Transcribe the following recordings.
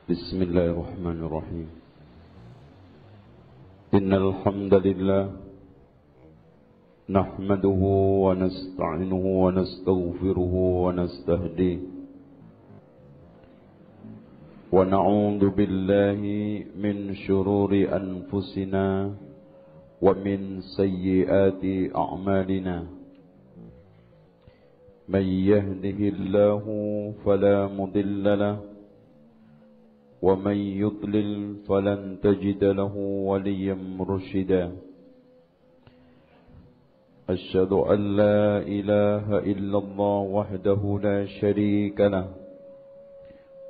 بسم الله الرحمن الرحيم إن الحمد لله نحمده ونستعينه ونستغفره ونستهديه ونعوذ بالله من شرور أنفسنا ومن سيئات أعمالنا من يهده الله فلا مضل له ومن يضلل فلن تجد له وليا مرشدا أشهد أن لا إله إلا الله وحده لا شريك له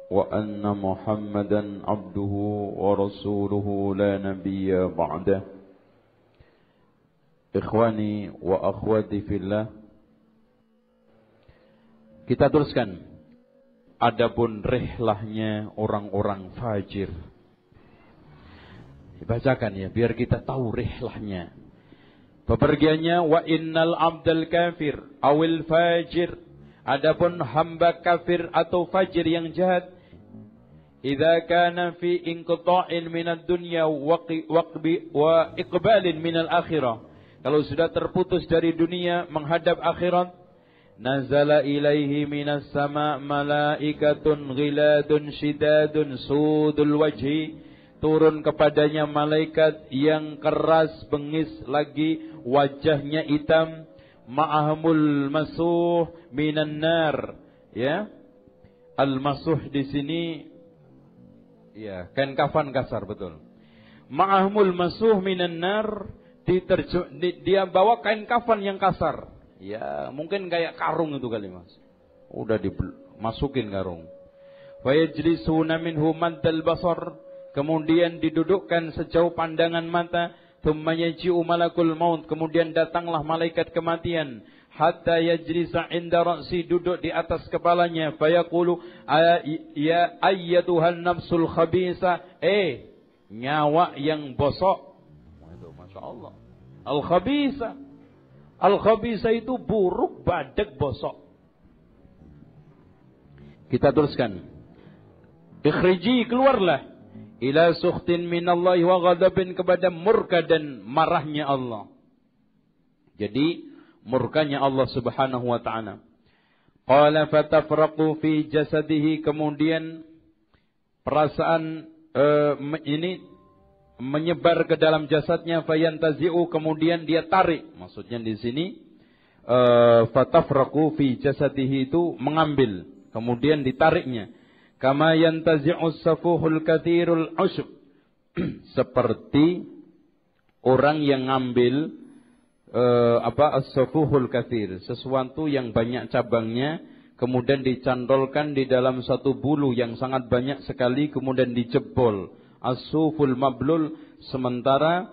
وأن محمدا عبده ورسوله لا نبي بعده إخواني وأخواتي في الله. Kita teruskan. Adapun rihlahnya orang-orang fajir. Dibacakan ya, biar kita tahu rihlahnya. Bepergiannya, wa innal abdal kafir awil fajir. Adapun hamba kafir atau fajir yang jahat, idza kana fi inqita'in minad dunya wa iqbalin minal akhirah. Kalau sudah terputus dari dunia menghadap akhirat, nazala ilaihi minas sama malaikatun ghiladun shidadun sudul wajhi. Turun kepadanya malaikat yang keras bengis lagi, wajahnya hitam. Ma'ahumul masuh minan nar. Ya, al-masuh di sini ya kain kafan kasar, betul. Ma'ahumul masuh minan nar, dia bawa kain kafan yang kasar. Ya, mungkin kayak karung itu kali mas. Udah dimasukin karung. Fayajlisuna minhu maddal basar. Kemudian didudukkan sejauh pandangan mata. Thumma yaji'u malakul maut. Kemudian datanglah malaikat kematian. Hatta yajlisa inda ra'si, duduk di atas kepalanya. Fayaqulu ya ayyatuhan nafsul khabisa. Nyawa yang bosok. Itu Masya Allah. Al-khabisa. Al-khabisa itu buruk, badak, bosok. Kita teruskan. Ikhriji, keluarlah. Ila sukhtin minallahi wa ghadabin, kepada murka dan marahnya Allah. Jadi murkanya Allah subhanahu wa ta'ala. Qala fatafraqu fi jasadihi, kemudian perasaan ini menyebar ke dalam jasadnya. Fayantazi'u, kemudian dia tarik. Maksudnya di sini fatafraqu fi jasadihi itu mengambil, kemudian ditariknya. Kama yantazi'u safuhul kathirul ushb, seperti orang yang ngambil as-safuhul kathir, sesuatu yang banyak cabangnya, kemudian dicantolkan di dalam satu bulu yang sangat banyak sekali, kemudian dijebol. As-suful mablul, sementara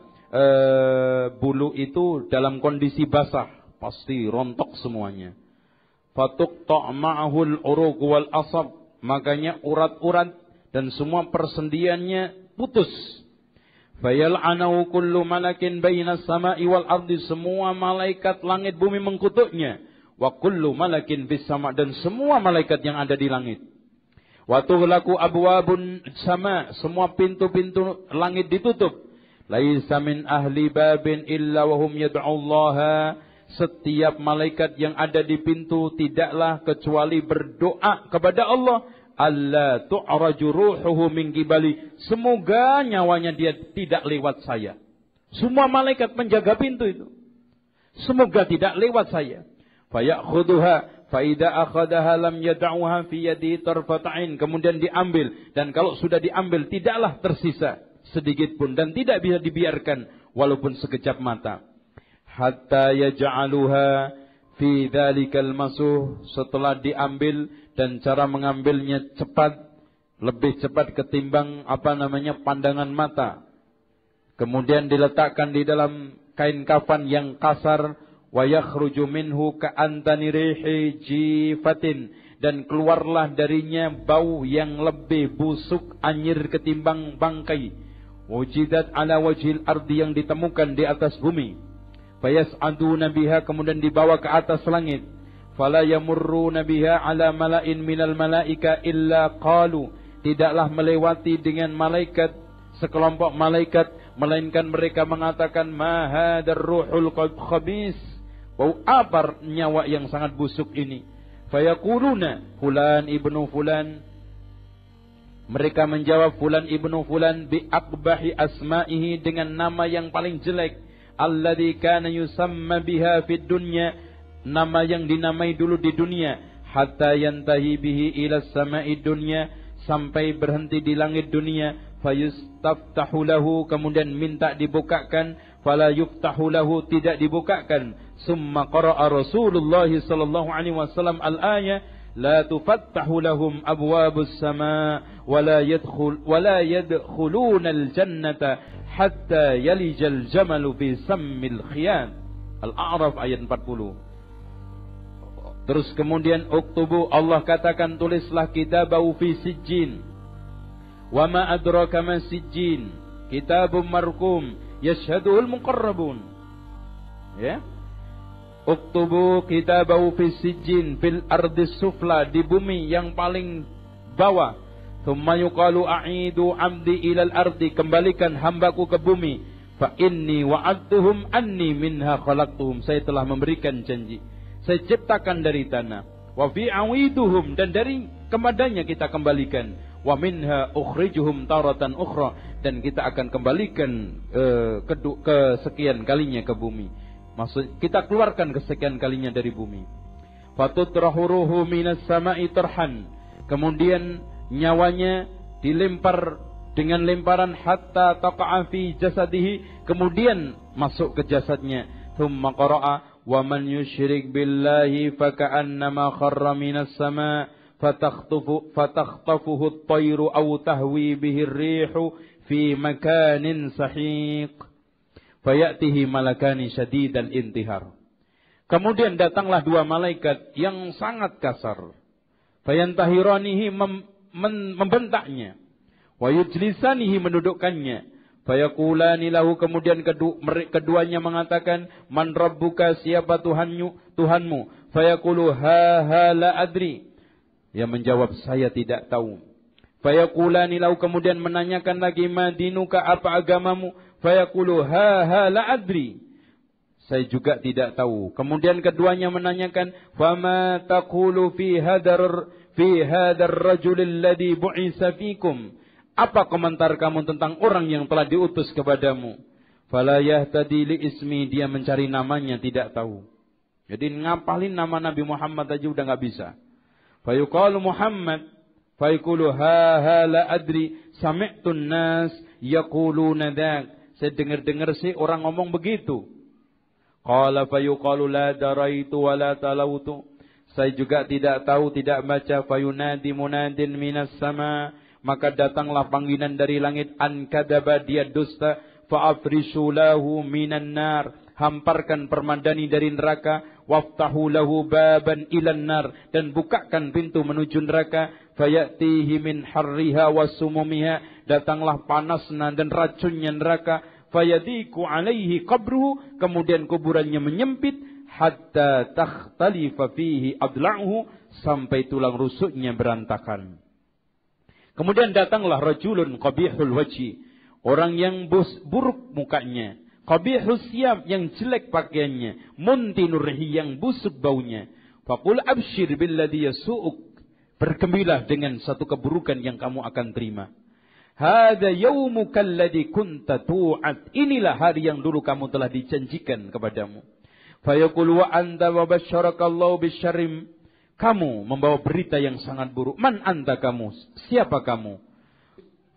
bulu itu dalam kondisi basah, pasti rontok semuanya. Fatuqta' ma'ahul uruq wal asab, makanya urat-urat dan semua persendiannya putus. Fayal'anahu kullu malakin bainas sama'i wal ardi, semua malaikat langit bumi mengkutuknya. Wa kullu malakin fis sama', dan semua malaikat yang ada di langit. Wa tughlaqu abwabun sama, semua pintu-pintu langit ditutup. Laisa min ahli babin illa wa hum yad'ullaha, setiap malaikat yang ada di pintu tidaklah kecuali berdoa kepada Allah. Alla tu'raju ruhuhu min qibali, semoga nyawanya dia tidak lewat saya. Semua malaikat menjaga pintu itu, semoga tidak lewat saya. Fayakhudhuha faida akhadaha lam yad'uha fi yadi tarfata'in, kemudian diambil, dan kalau sudah diambil tidaklah tersisa sedikit pun, dan tidak bisa dibiarkan walaupun sekejap mata. Hatta yaj'aluha fi dzalikal masuh, setelah diambil, dan cara mengambilnya cepat, lebih cepat ketimbang pandangan mata. Kemudian diletakkan di dalam kain kafan yang kasar. Wa yakhruju minhu ka'antani rihi jifatin, dan keluarlah darinya bau yang lebih busuk anyir ketimbang bangkai. Wujidat ala wajhil ardi, yang ditemukan di atas bumi. Fayas'aduna biha, kemudian dibawa ke atas langit. Fala yamurruna biha ala mala'in minal malaika illa qalu, tidaklah melewati dengan malaikat, sekelompok malaikat, melainkan mereka mengatakan ma hadzal ruhul khabis, bau apa nyawa yang sangat busuk ini. Fayaquluna fulan ibnu fulan, mereka menjawab fulan ibnu fulan bi aqbahi asma'ihi, dengan nama yang paling jelek, alladzi kana yusamma biha fid dunya, nama yang dinamai dulu di dunia, hatta yantahi bihi ila sama'i dunya, sampai berhenti di langit dunia. Fayustaftahu lahu, kemudian minta dibukakan, fala yuftahu lahu, tidak dibukakan. Summa qara'a Rasulullah sallallahu alaihi wasallam al-ayah la tufattahu lahum abwabus sama wa la yadkhuluna al-jannata hatta yalijal jamalu fi sammil khiyat. Al-A'raf ayat 40. Terus kemudian uktubu, Allah katakan tulislah kitabahu fi sijjin. Wa ma adraka ma sijjin, kitabun marqum yashhaduhul muqarrabun. Ya. Uktubu kitabahu fi sijjin fil ardis sufla, di bumi yang paling bawah. Thumma yuqalu a'idu 'abdi ilal ardi, kembalikan hambaku ke bumi. Fa inni wa'adtuhum anni minha khalaqtuhum, saya telah memberikan janji, saya ciptakan dari tanah. Wa fi awiduhum, dan dari kepadanya kita kembalikan. Wa minha ukhrijuhum taratan ukhra, dan kita akan kembalikan kesekian kalinya ke bumi. Maksud kita keluarkan kesekian kalinya dari bumi. Fatutrahu ruhu minas sama'i tarhan, kemudian nyawanya dilempar dengan lemparan hatta taqa'a fi jasadihi, kemudian masuk ke jasadnya. Thumma qara'a wa man yusyrik billahi faka'annama kharra minas sama' fatakhtafuhu at-tayru aw tahwi bihi ar-rihu fi makanin sahiq fayatihi malakani syadidal intihar. Kemudian datanglah dua malaikat yang sangat kasar, fayantahiranihi, membentaknya, wa yujlisanihi, mendudukkannya, fayaqulani lahu, kemudian keduanya mengatakan, man rabbuka, siapa Tuhanmu? Fayaqulu ha la adri, ia menjawab saya tidak tahu. Fayaqulani lahu, kemudian menanyakan lagi, ma dinuka, apa agamamu? Fayaqulu ha la adri, saya juga tidak tahu. Kemudian keduanya menanyakan, fama taqulu fi hadar rajul alladhi bu'isa fikum, apa komentar kamu tentang orang yang telah diutus kepadamu? Fala yahtadi li ismi, dia mencari namanya tidak tahu. Jadi ngapalin nama Nabi Muhammad aja udah enggak bisa. Fayuqalu Muhammad, fayaqulu ha la adri, sami'tun nas yaquluna dzak, saya dengar-dengar sih orang ngomong begitu. Qala fayuqalu la daraitu wa la talautu, saya juga tidak tahu, tidak baca. Fayunadi munadin minas sama, maka datanglah panggilan dari langit, an kadaba, dia dusta. Fa'afrishu lahu minan nar, hamparkan permadani dari neraka. Waftahu lahu baban ilan nar, dan bukakan pintu menuju neraka. Fayatihi min harriha wasumumiha, datanglah panasnya dan racunnya neraka. Fayadiku alaihi qabruhu, kemudian kuburannya menyempit. Hatta takhtalifa fihi adla'uhu, sampai tulang rusuknya berantakan. Kemudian datanglah rajulun qabihul wajhi, orang yang buruk mukanya, qabihus siyab, yang jelek pakaiannya, muntinurhi, yang busuk baunya. Faqul abshir billadhi yasu'uk, bergembiralah dengan satu keburukan yang kamu akan terima. Hadza yaumuka alladhi kunta tu'ad, inilah hari yang dulu kamu telah dijanjikan kepadamu. Fayaqul wa anta wa basyarakallahu bisyarrim, kamu membawa berita yang sangat buruk. Man anta, kamu siapa kamu?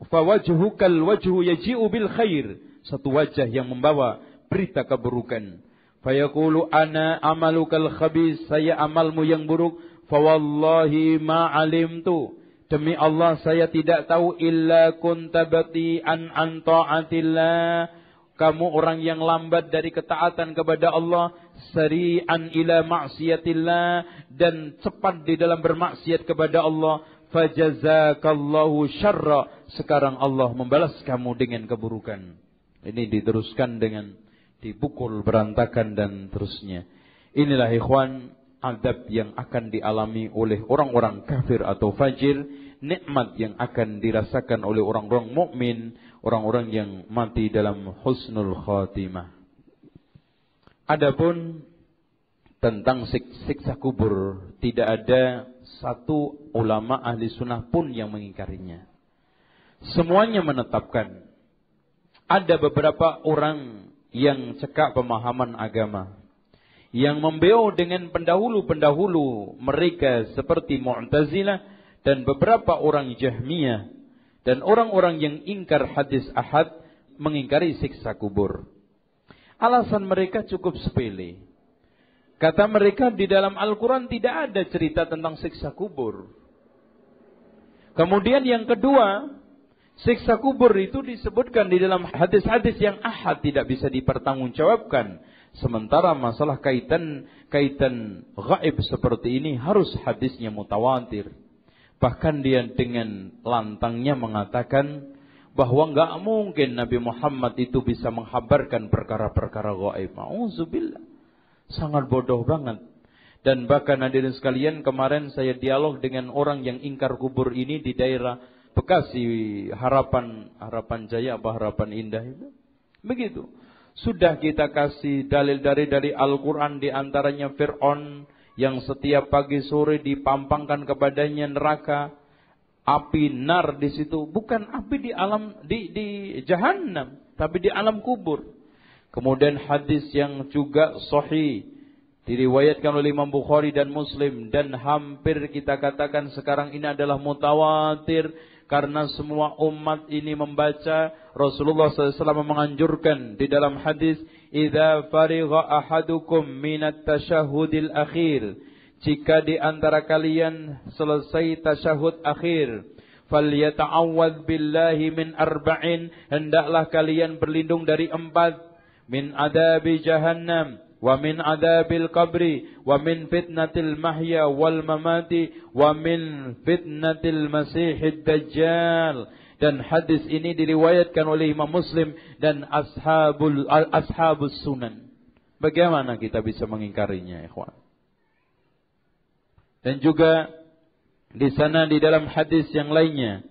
Fawajhukal wajhu yaji'u bil khair, satu wajah yang membawa berita keburukan. Fayaqulu ana amalukal khabis, saya amalmu yang buruk. Fawallahi ma alimtu, demi Allah saya tidak tahu, illa kunta bati'an an ta'atillah, kamu orang yang lambat dari ketaatan kepada Allah, sari'an ila ma'siyatillah, dan cepat di dalam bermaksiat kepada Allah. Fajazakallahu syarra, sekarang Allah membalas kamu dengan keburukan. Ini diteruskan dengan dipukul, berantakan, dan terusnya. Inilah ikhwan azab yang akan dialami oleh orang-orang kafir atau fajir, nikmat yang akan dirasakan oleh orang-orang mukmin, orang-orang yang mati dalam husnul khatimah. Adapun tentang siksa kubur, tidak ada satu ulama ahli sunnah pun yang mengingkarinya. Semuanya menetapkan. Ada beberapa orang yang cekak pemahaman agama, yang membeo dengan pendahulu-pendahulu mereka seperti Mu'tazilah dan beberapa orang Jahmiyah dan orang-orang yang ingkar hadis ahad mengingkari siksa kubur. Alasan mereka cukup sepele. Kata mereka di dalam Al-Quran tidak ada cerita tentang siksa kubur. Kemudian yang kedua, siksa kubur itu disebutkan di dalam hadis-hadis yang ahad, tidak bisa dipertanggungjawabkan. Sementara masalah kaitan gaib seperti ini harus hadisnya mutawatir. Bahkan dia dengan lantangnya mengatakan bahwa enggak mungkin Nabi Muhammad itu bisa menghabarkan perkara-perkara gaib. Auzubillah. Sangat bodoh banget. Dan bahkan hadirin sekalian, kemarin saya dialog dengan orang yang ingkar kubur ini di daerah Bekasi, Harapan Jaya apa Harapan Indah itu. Begitu. Sudah kita kasih dalil dari Al-Quran, di antaranya Fir'aun yang setiap pagi sore dipampangkan kepadanya neraka, api nar di situ, bukan api di Jahannam, tapi di alam kubur. Kemudian hadis yang juga sahih diriwayatkan oleh Imam Bukhari dan Muslim, dan hampir kita katakan sekarang ini adalah mutawatir karena semua umat ini membaca. Rasulullah SAW menganjurkan di dalam hadis, "Idza farigha ahadukum minat tasyahhudil akhir," jika di antara kalian selesai tasyahud akhir, "falyata'awwadz billahi min arba'in," hendaklah kalian berlindung dari 4, min adabi jahannam, wa min adabil qabri, wa min fitnatil mahya wal mamati, wa min fitnatil masihid dajjal. Dan hadis ini diriwayatkan oleh Imam Muslim dan ashabus sunan. Bagaimana kita bisa mengingkarinya, ikhwan? Dan juga di sana di dalam hadis yang lainnya,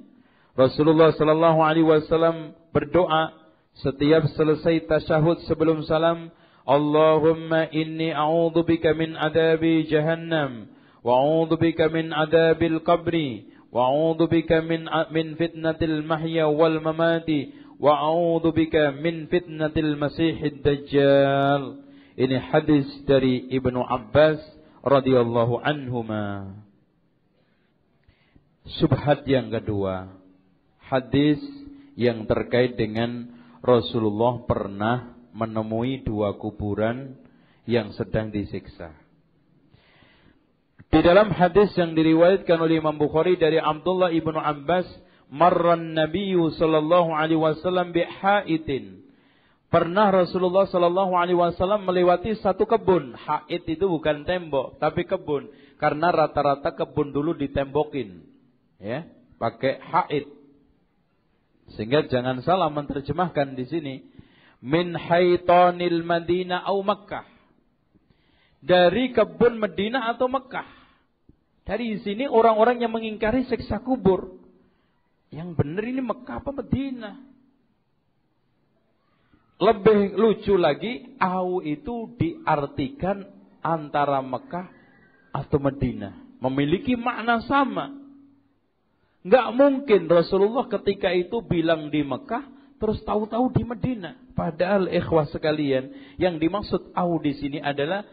Rasulullah sallallahu alaihi wasallam berdoa setiap selesai tasyahud sebelum salam, "Allahumma inni a'udzubika min adabi jahannam, wa a'udzubika min adabil qabri, wa a'udzubika min fitnatil mahya wal mamati, wa a'udzubika min fitnatil masihid dajjal." Ini hadis dari Ibnu Abbas radhiyallahu anhuma. Syubhat yang kedua, hadis yang terkait dengan Rasulullah pernah menemui 2 kuburan yang sedang disiksa. Di dalam hadis yang diriwayatkan oleh Imam Bukhari dari Abdullah ibnu Abbas, "Marran Nabiyyu sallallahu alaihi wasallam bihaitin." Pernah Rasulullah sallallahu alaihi wasallam melewati satu kebun. Hait itu bukan tembok, tapi kebun. Karena rata-rata kebun dulu ditembokin, ya, pakai hait. Sehingga jangan salah menerjemahkan di sini, min haitanil Madinah au Makkah. Dari kebun Madinah atau Mekah. Dari sini orang-orang yang mengingkari siksa kubur, yang benar ini Mekah apa Madinah? Lebih lucu lagi, au itu diartikan antara Mekah atau Madinah, memiliki makna sama. Enggak mungkin Rasulullah ketika itu bilang di Mekah terus tahu-tahu di Madinah. Padahal ikhwah sekalian, yang dimaksud au di sini adalah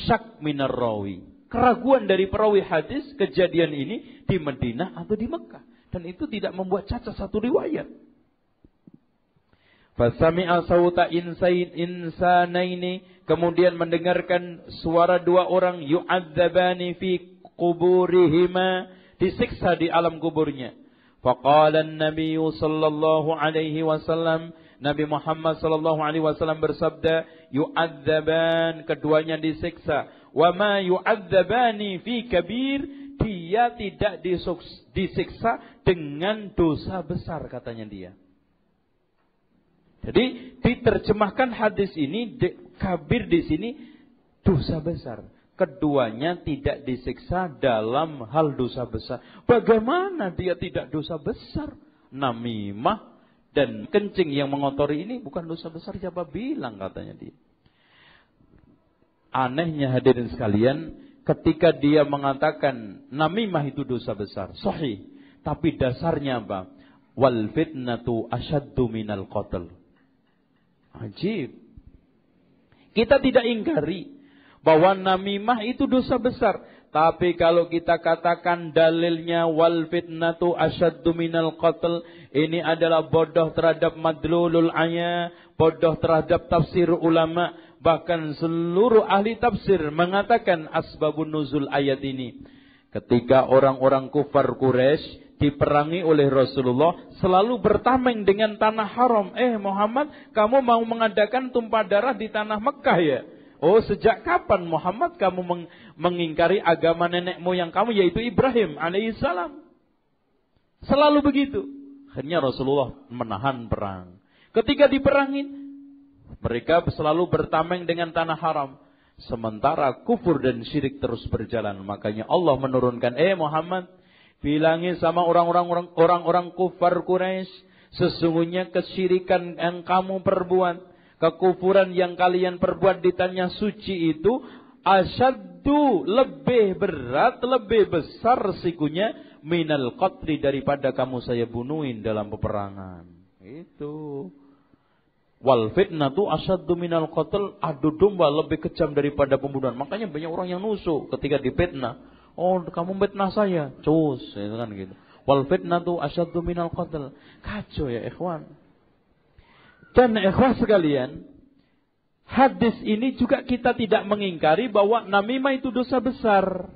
syak minar rawi, keraguan dari perawi hadis kejadian ini di Madinah atau di Mekah, dan itu tidak membuat cacat satu riwayat. Fasami'a sauta insanaini, kemudian mendengarkan suara 2 orang, yu'adzabani fi quburihima, disiksa di alam kuburnya. Faqala an-nabiy sallallahu alaihi wasallam, Nabi Muhammad sallallahu alaihi wasallam bersabda, yu'adzaban, keduanya disiksa. Wa ma yu'adzabani fi kabir, dia tidak disiksa dengan dosa besar, katanya dia. Jadi diterjemahkan hadis ini kabir di sini dosa besar. keduanya tidak disiksa dalam hal dosa besar. Bagaimana dia tidak dosa besar? Namimah dan kencing yang mengotori ini bukan dosa besar, siapa bilang, katanya dia. Anehnya hadirin sekalian, ketika dia mengatakan namimah itu dosa besar, sahih, tapi dasarnya apa? Wal fitnatu asyaddu minal qatl. Ajib. Kita tidak ingkari bahwa namimah itu dosa besar. Tapi kalau kita katakan dalilnya wal fitnatu asyaddu minal qatl, ini adalah bodoh terhadap madlulul ayat, bodoh terhadap tafsir ulama. Bahkan seluruh ahli tafsir mengatakan asbabun nuzul ayat ini. Ketika orang-orang kufar Quraisy diperangi oleh Rasulullah, selalu bertameng dengan tanah haram. Muhammad, kamu mau mengadakan tumpah darah di tanah Mekah ya? Oh, sejak kapan Muhammad kamu mengingkari agama nenek moyang kamu, yaitu Ibrahim alaihissalam? Selalu begitu. Akhirnya Rasulullah menahan perang. Ketika diperangin, mereka selalu bertameng dengan tanah haram. Sementara kufur dan syirik terus berjalan. Makanya Allah menurunkan, Muhammad, bilangi sama orang-orang kufar Quraisy, sesungguhnya kesyirikan yang kamu perbuat, kekufuran yang kalian perbuat di tanah suci itu asyaddu, lebih berat, lebih besar resikonya minal qatli, daripada kamu saya bunuhin dalam peperangan. Itu. Wal fitnatu asyaddu minal qatl, adu domba lebih kejam daripada pembunuhan. Makanya banyak orang yang nusuk ketika difitnah. Oh, kamu fitnah saya, cus, itu kan gitu. Wal fitnatu asyaddu minal qatl. Kacau ya ikhwan. Dan ikhwah sekalian, hadis ini juga kita tidak mengingkari bahwa namimah itu dosa besar.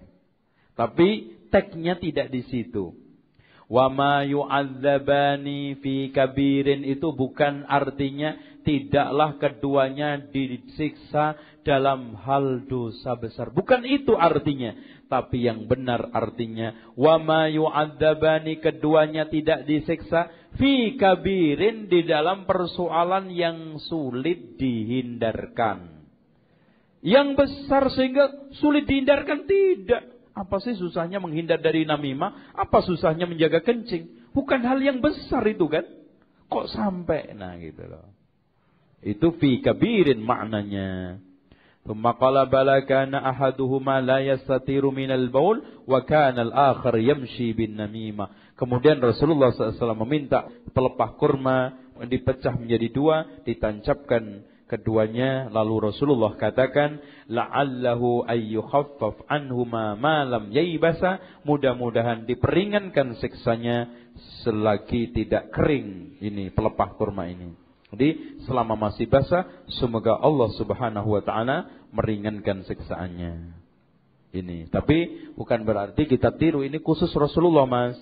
Tapi teksnya tidak di situ. Wa ma yu'adzabani fi kabirin, itu bukan artinya tidaklah keduanya disiksa dalam hal dosa besar. Bukan itu artinya. Tapi yang benar artinya wa ma yu'adzabani, keduanya tidak disiksa fi kabirin, di dalam persoalan yang sulit dihindarkan. Yang besar sehingga sulit dihindarkan, tidak. Apa sih susahnya menghindar dari namimah? Apa susahnya menjaga kencing? Bukan hal yang besar itu kan? Kok sampai? Nah gitu loh. Itu fi kabirin maknanya. Thumma qala bala kana ahaduhuma la yastatiru minal baul wa kana al-akhar yamshi bin namimah. Kemudian Rasulullah SAW meminta pelepah kurma dipecah menjadi dua, ditancapkan keduanya, lalu Rasulullah katakan la'allahu ayyukhaffaf anhuma ma lam yaybasa, mudah-mudahan diperingankan siksanya selagi tidak kering ini pelepah kurma ini. Jadi selama masih basah, semoga Allah Subhanahu wa taala meringankan siksaannya. Ini, tapi bukan berarti kita tiru, ini khusus Rasulullah, Mas.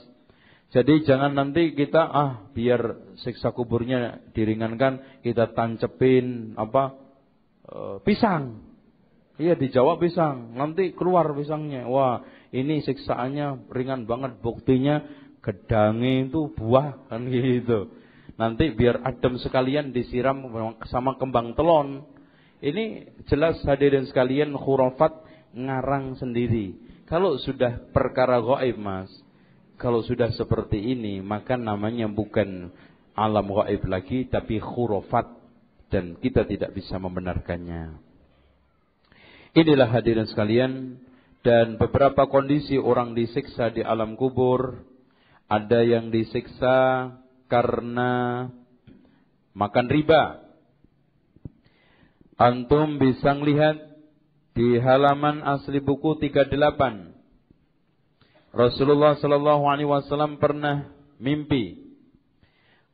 Jadi jangan nanti kita biar siksa kuburnya diringankan, kita tancepin pisang. Iya, dijawab pisang, nanti keluar pisangnya. Wah, ini siksaannya ringan banget, buktinya gedangnya itu buah kan gitu. Nanti biar adem sekalian disiram sama kembang telon. Ini jelas hadirin sekalian khurafat ngarang sendiri. Kalau sudah perkara gaib, Mas, kalau sudah seperti ini, maka namanya bukan alam gaib lagi, tapi khurafat, dan kita tidak bisa membenarkannya. Inilah hadirin sekalian, dan beberapa kondisi orang disiksa di alam kubur. Ada yang disiksa karena makan riba. Antum bisa melihat di halaman asli buku 38. Rasulullah sallallahu alaihi wasallam pernah mimpi.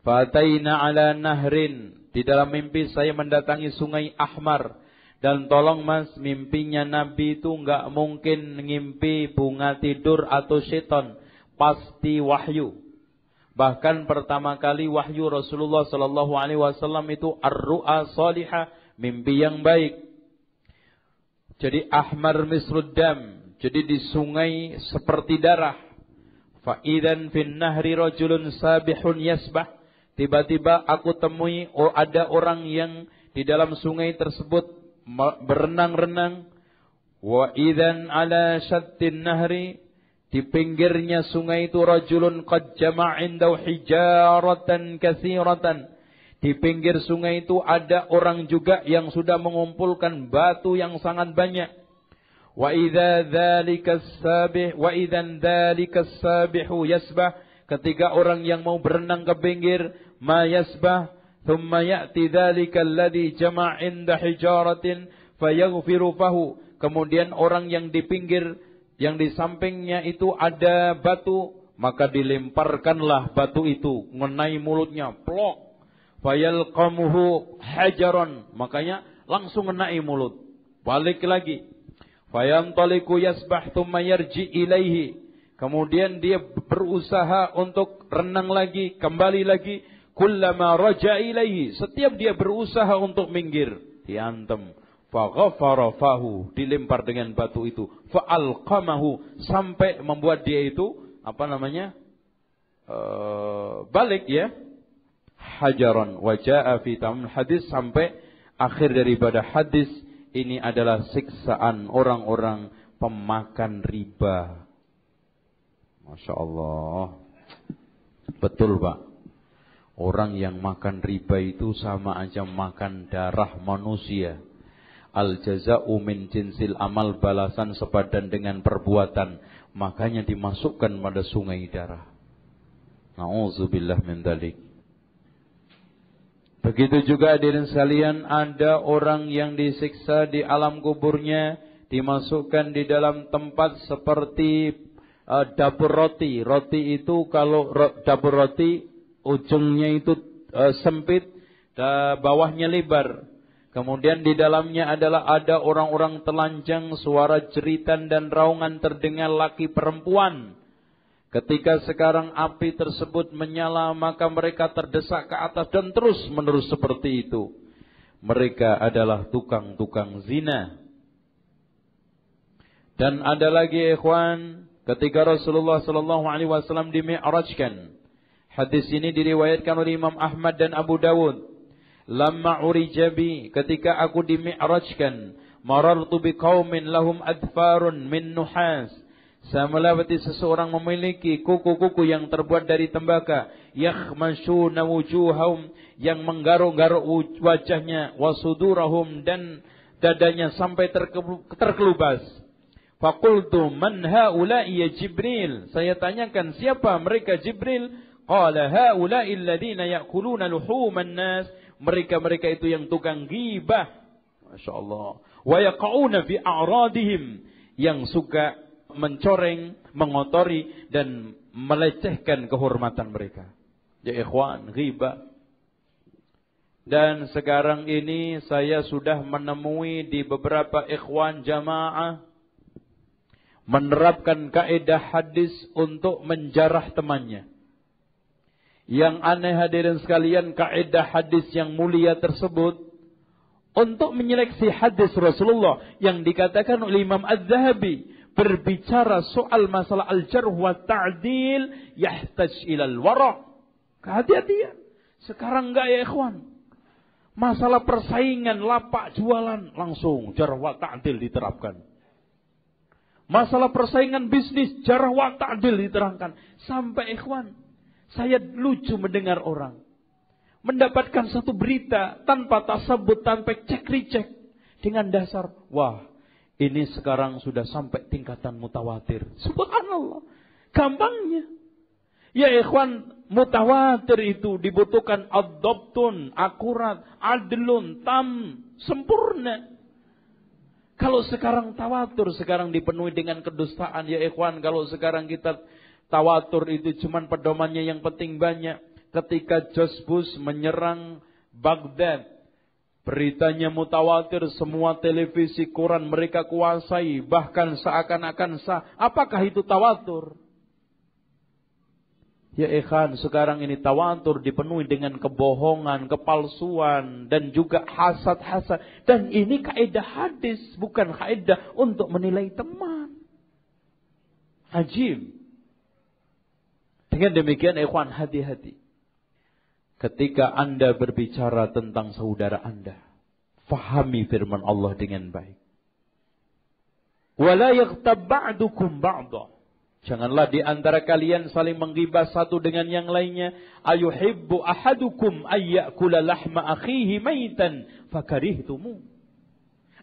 Fataina ala nahrin, di dalam mimpi saya mendatangi sungai Ahmar. Dan tolong Mas, mimpinya Nabi itu enggak mungkin ngimpi bunga tidur atau setan, pasti wahyu. Bahkan pertama kali wahyu Rasulullah sallallahu alaihi wasallam itu ar-ru'a salihah, mimpi yang baik. Jadi ahmar misruddam, jadi di sungai seperti darah. Fa idzan fin nahri rajulun sabihun yasbah. Tiba-tiba aku temui ada orang yang di dalam sungai tersebut berenang-renang. Wa idzan ala syattin nahri, di pinggirnya sungai itu rajulun qad jama'a indahu hijaratan katsiratan. Di pinggir sungai itu ada orang juga yang sudah mengumpulkan batu yang sangat banyak. Wa idzan dzalika sabihu yasbah, ketika orang yang mau berenang ke pinggir ma yasbah, thumma ya'ti dzalika alladhi jama'a inda hijaratin fayaghfiru fahu. Kemudian orang yang di pinggir, yang di sampingnya itu ada batu, maka dilemparkanlah batu itu mengenai mulutnya, plok. Fayalqamuhu hajaron, makanya langsung mengenai mulut. Balik lagi. Fayantaliku yasbah thumma yarji ilaihi. Kemudian dia berusaha untuk renang lagi, kembali lagi. Kullama raja ilaihi, setiap dia berusaha untuk minggir, diantem. Faghafara fahu, dilempar dengan batu itu. Fa'alqamahu, sampai membuat dia itu balik ya. Hajaran wa jaa fi tamam hadis, sampai akhir daripada hadis ini adalah siksaan orang-orang pemakan riba. Masya Allah. Betul Pak. Orang yang makan riba itu sama aja makan darah manusia. Al jaza'u min jinsil amal, balasan sepadan dengan perbuatan. Makanya dimasukkan pada sungai darah. Na'udzubillah min dzalik. Begitu juga hadirin sekalian, ada orang yang disiksa di alam kuburnya, dimasukkan di dalam tempat seperti dapur roti. Roti itu kalau dapur roti ujungnya itu sempit, bawahnya lebar. Kemudian di dalamnya ada orang-orang telanjang, suara jeritan dan raungan terdengar laki perempuan. Ketika sekarang api tersebut menyala, maka mereka terdesak ke atas dan terus menerus seperti itu. Mereka adalah tukang-tukang zina. Dan ada lagi ikhwan, ketika Rasulullah sallallahu alaihi wasallam dimi'rajkan. Hadis ini diriwayatkan oleh Imam Ahmad dan Abu Dawud. Lamma urijabi, ketika aku dimi'rajkan, marartu biqaumin lahum adfarun min nuhas. Saya melewati seseorang memiliki kuku-kuku yang terbuat dari tembaga, yakhmashuna wujuhahum, yang menggaruk-garuk wajahnya, wasudurahum, dan dadanya sampai terkelubas. Faqultu man haula'i ya Jibril? Saya tanyakan, siapa mereka Jibril? Qala haula'i alladhina ya'kuluna luhuman nas. Mereka itu yang tukang ghibah. Masyaallah. Wa yaqauna fi a'radihim, yang suka mencoreng, mengotori dan melecehkan kehormatan mereka. Ya ikhwan, ghibah. Dan sekarang ini saya sudah menemui di beberapa ikhwan jamaah menerapkan kaidah hadis untuk menjarah temannya. Yang aneh hadirin sekalian, kaidah hadis yang mulia tersebut untuk menyeleksi hadis Rasulullah yang dikatakan oleh Imam Az-Zahabi, berbicara soal masalah al-jarh wa ta'dil yahtaj ilal wara'. Kehati-hatian. Sekarang enggak ya ikhwan. Masalah persaingan, lapak jualan, langsung jarh wa ta'dil diterapkan. Masalah persaingan bisnis, jarh wa ta'dil diterangkan. Sampai ikhwan, saya lucu mendengar orang mendapatkan satu berita tanpa tasabut, tanpa cek-ricek, dengan dasar, wah, ini sekarang sudah sampai tingkatan mutawatir. Subhanallah. Gampangnya. Ya ikhwan, mutawatir itu dibutuhkan ad-dabtun, akurat, adlun, tam, sempurna. Kalau sekarang tawatur, sekarang dipenuhi dengan kedustaan. Ya ikhwan, kalau sekarang kita tawatur itu cuman pedomannya yang penting banyak. Ketika George Bush menyerang Baghdad, beritanya mutawatir, semua televisi, koran mereka kuasai, bahkan seakan-akan sah. Apakah itu tawatur? Ya ikhwan, sekarang ini tawatur dipenuhi dengan kebohongan, kepalsuan, dan juga hasad-hasad. Dan ini kaidah hadis, bukan kaidah untuk menilai teman. Ajib. Dengan demikian ikhwan, hati-hati. Ketika Anda berbicara tentang saudara Anda, fahami firman Allah dengan baik. Wala yaghtab ba'dukum ba'dha. Janganlah di antara kalian saling menggibah satu dengan yang lainnya. Ayuhibbu ahadukum ayyakula lahma akhihi maitan fakarihtumu.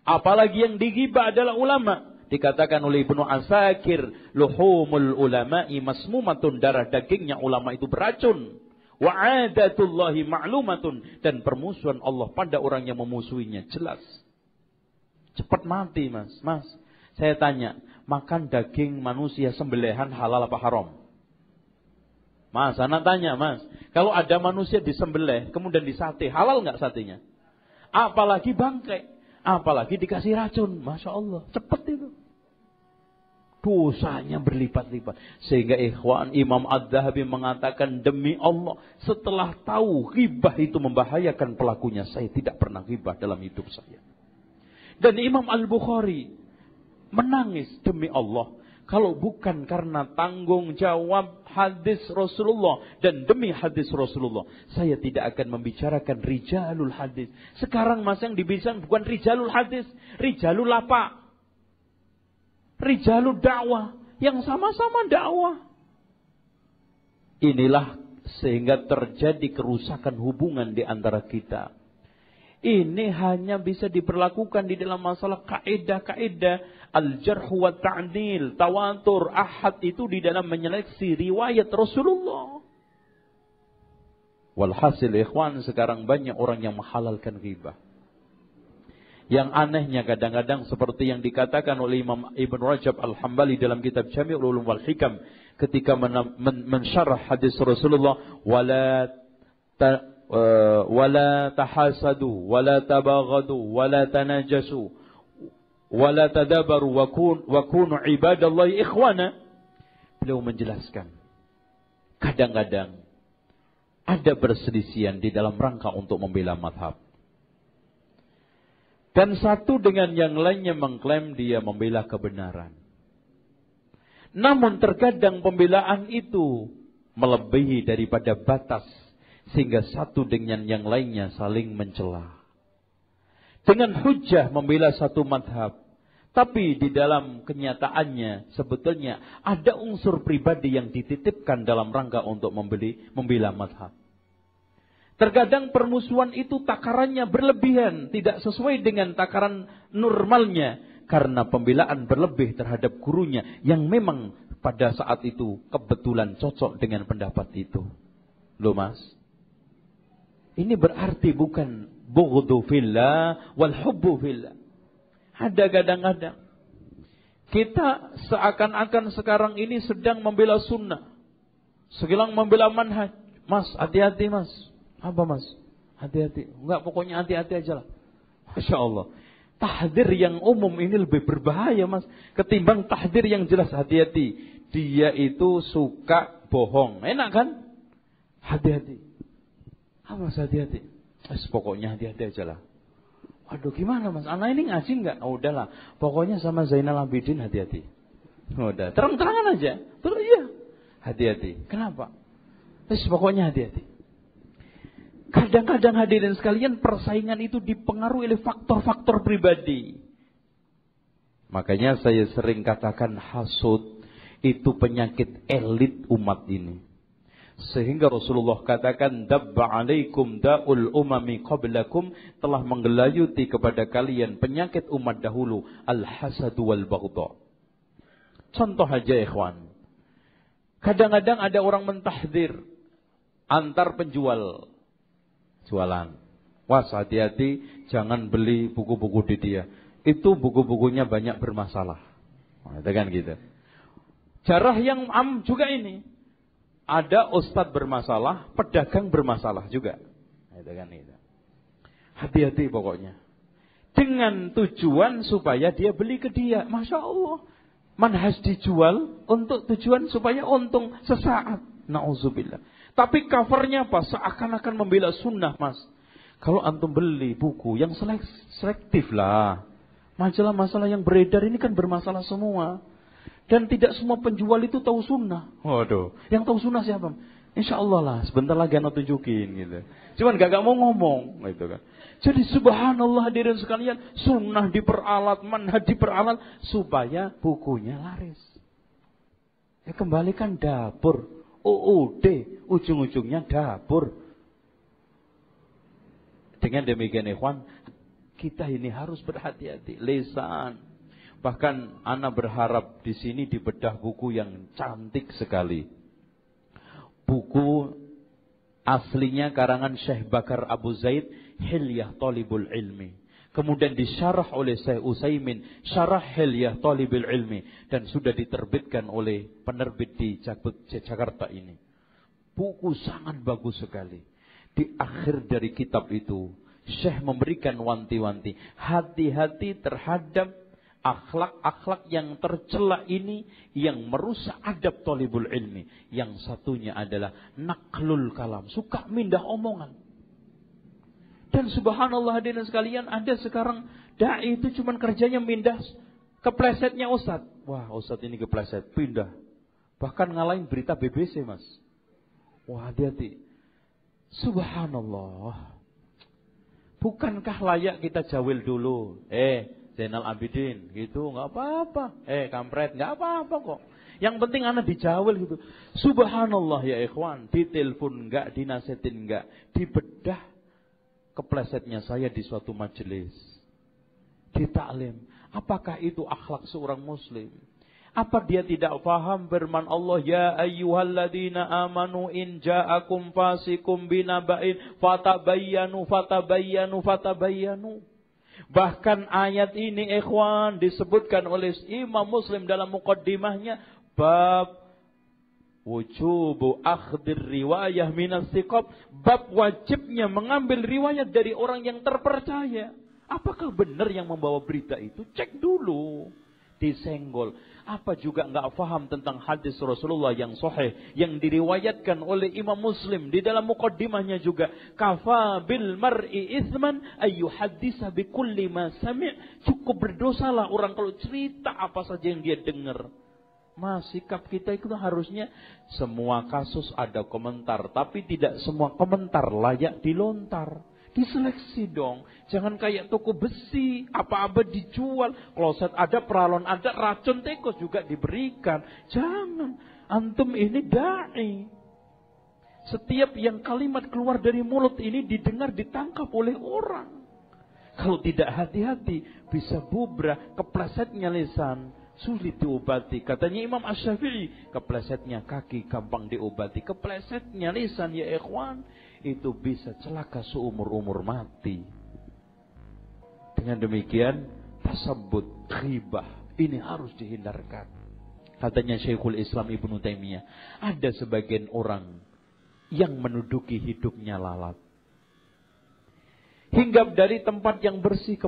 Apalagi yang digibah adalah ulama. Dikatakan oleh Ibnu Asakir, luhumul ulama'i masmumatun, darah dagingnya ulama itu beracun. Wa adatullahi ma'lumatun, dan permusuhan Allah pada orang yang memusuhinya jelas. Cepat mati, Mas. Mas, saya tanya, makan daging manusia sembelihan halal apa haram? Mas, anak tanya, Mas, kalau ada manusia disembelih kemudian disate, halal enggak satenya? Apalagi bangkai, apalagi dikasih racun. Masya Allah, cepat itu. Dosanya berlipat-lipat. Sehingga ikhwan, Imam Ad-Dhahabi mengatakan, demi Allah, setelah tahu ghibah itu membahayakan pelakunya, saya tidak pernah ghibah dalam hidup saya. Dan Imam Al-Bukhari menangis, demi Allah, kalau bukan karena tanggung jawab hadis Rasulullah dan demi hadis Rasulullah, saya tidak akan membicarakan rijalul hadis. Sekarang Mas yang dibicarakan bukan rijalul hadis, rijalul apa? Rijalul dakwah, yang sama-sama dakwah. Inilah sehingga terjadi kerusakan hubungan di antara kita. Ini hanya bisa diperlakukan di dalam masalah kaidah-kaidah al-jarh wa ta'dil, tawatur, ahad, itu di dalam menyeleksi riwayat Rasulullah. Walhasil ikhwan, sekarang banyak orang yang menghalalkan ghibah. Yang anehnya kadang-kadang seperti yang dikatakan oleh Imam Ibn Rajab Al-Hambali dalam kitab Jami' Ulum wal Hikam ketika mensyarah hadis Rasulullah, wala tahasadu wala tabaghadu wala tanajasu wala tadabaru wa kunu ibadallahi ikhwana. Beliau menjelaskan, kadang-kadang ada perselisihan di dalam rangka untuk membela mazhab. Dan satu dengan yang lainnya mengklaim dia membela kebenaran. Namun terkadang pembelaan itu melebihi daripada batas, sehingga satu dengan yang lainnya saling mencela. Dengan hujjah membela satu madhab, tapi di dalam kenyataannya sebetulnya ada unsur pribadi yang dititipkan dalam rangka untuk membela madhab. Terkadang permusuhan itu takarannya berlebihan, tidak sesuai dengan takaran normalnya, karena pembelaan berlebih terhadap gurunya yang memang pada saat itu kebetulan cocok dengan pendapat itu. Loh Mas, ini berarti bukan bughdu fillah wal hubbu fillah. Ada kadang-kadang kita seakan-akan sekarang ini sedang membela sunnah, sedang membela manhaj. Mas, hati-hati Mas. Apa Mas? Hati-hati. Enggak, pokoknya hati-hati aja lah. Masya Allah. Tahdir yang umum ini lebih berbahaya Mas, ketimbang tahdir yang jelas. Hati-hati. Dia itu suka bohong. Enak kan? Hati-hati. Apa Mas hati-hati? Pokoknya hati-hati aja lah. Waduh, gimana Mas? Anak ini ngaji enggak? Oh, udahlah. Pokoknya sama Zainal Abidin hati-hati. Udah, terang-terangan aja. Terus iya. Hati-hati. Kenapa? Pokoknya hati-hati. Kadang-kadang hadirin sekalian, persaingan itu dipengaruhi oleh faktor-faktor pribadi. Makanya saya sering katakan hasud itu penyakit elit umat ini. Sehingga Rasulullah katakan, dabba alaikum da'ul umami qablakum, telah menggelayuti kepada kalian penyakit umat dahulu, al-hasadu wal baghdha. Contoh aja ikhwan. Kadang-kadang ada orang mentahdir antar penjual jualan. Was, hati-hati, jangan beli buku-buku di dia. Itu buku-bukunya banyak bermasalah. Nah, itu kan gitu. Jarah yang juga ini. Ada ustadz bermasalah, pedagang bermasalah juga. Nah, itu kan gitu. Hati-hati pokoknya. Dengan tujuan supaya dia beli ke dia. Masya Allah. Manhaj dijual untuk tujuan supaya untung sesaat. Na'udzubillah. Tapi covernya apa? Seakan-akan membela sunnah Mas. Kalau antum beli buku yang selektif lah. Masalah-masalah yang beredar ini kan bermasalah semua. Dan tidak semua penjual itu tahu sunnah. Waduh. Yang tahu sunnah siapa? Insya Allah lah, sebentar lagi anak tunjukin gitu. Cuman gak mau ngomong gitu kan. Jadi subhanallah hadirin sekalian, sunnah diperalat, manhaj diperalat supaya bukunya laris. Ya kembalikan dapur, UUD, ujung-ujungnya dapur. Dengan demikian ikhwan, kita ini harus berhati-hati, lisan. Bahkan ana berharap di sini dibedah buku yang cantik sekali. Buku aslinya karangan Syekh Bakar Abu Zaid, Hilyah Talibul Ilmi. Kemudian disyarah oleh Syekh Utsaimin, Syarah Hilyah Talibul Ilmi. Dan sudah diterbitkan oleh penerbit di Jakarta ini. Buku sangat bagus sekali. Di akhir dari kitab itu, Syekh memberikan wanti-wanti. Hati-hati terhadap akhlak-akhlak yang tercela ini yang merusak adab thalibul ilmi. Yang satunya adalah naklul kalam, suka mindah omongan. Dan subhanallah hadirin sekalian, ada sekarang dai itu cuman kerjanya mindah keplesetnya ustaz. Wah, ustaz ini kepleset, pindah. Bahkan ngalahin berita BBC, Mas. Wah, hati-hati. Subhanallah. Bukankah layak kita jawil dulu? Zainal Abidin, gitu, nggak apa-apa. Kampret, nggak apa-apa kok. Yang penting anak dijawil gitu. Subhanallah ya ikhwan, ditelepon nggak, dinasetin nggak, dibedah keplesetnya saya di suatu majelis, di taklim. Apakah itu akhlak seorang muslim? Apa dia tidak paham firman Allah, ya ayyuhalladzina amanu in ja'akum fasikum binaba'in fatabayyanu. Bahkan ayat ini ikhwan disebutkan oleh Imam Muslim dalam muqaddimahnya, bab wujubu akhdir riwayah minas thiqab, bab wajibnya mengambil riwayat dari orang yang terpercaya. Apakah benar yang membawa berita itu? Cek dulu. Disenggol. Apa juga enggak paham tentang hadis Rasulullah yang sahih yang diriwayatkan oleh Imam Muslim di dalam muqaddimahnya juga, kafa bil mar'i itsman ayyuhaddisa bi kulli ma sami'. Cukup berdosalah orang kalau cerita apa saja yang dia dengar. Mas, sikap kita itu harusnya semua kasus ada komentar, tapi tidak semua komentar layak dilontar. Diseleksi dong. Jangan kayak toko besi, apa-apa dijual. Kloset ada, peralon ada, racun tikus juga diberikan. Jangan. Antum ini dai. Setiap yang kalimat keluar dari mulut ini didengar, ditangkap oleh orang. Kalau tidak hati-hati, bisa bubrah, keplesetnya lisan, sulit diobati. Katanya Imam Asy-Syafi'i, keplesetnya kaki gampang diobati. Keplesetnya lisan ya ikhwan, itu bisa celaka seumur-umur mati. Dengan demikian, tasabbut, ghibah, ini harus dihindarkan. Katanya Syekhul Islam Ibnu Taimiyah, ada sebagian orang yang menduduki hidupnya lalat. Hinggap dari tempat yang bersih ke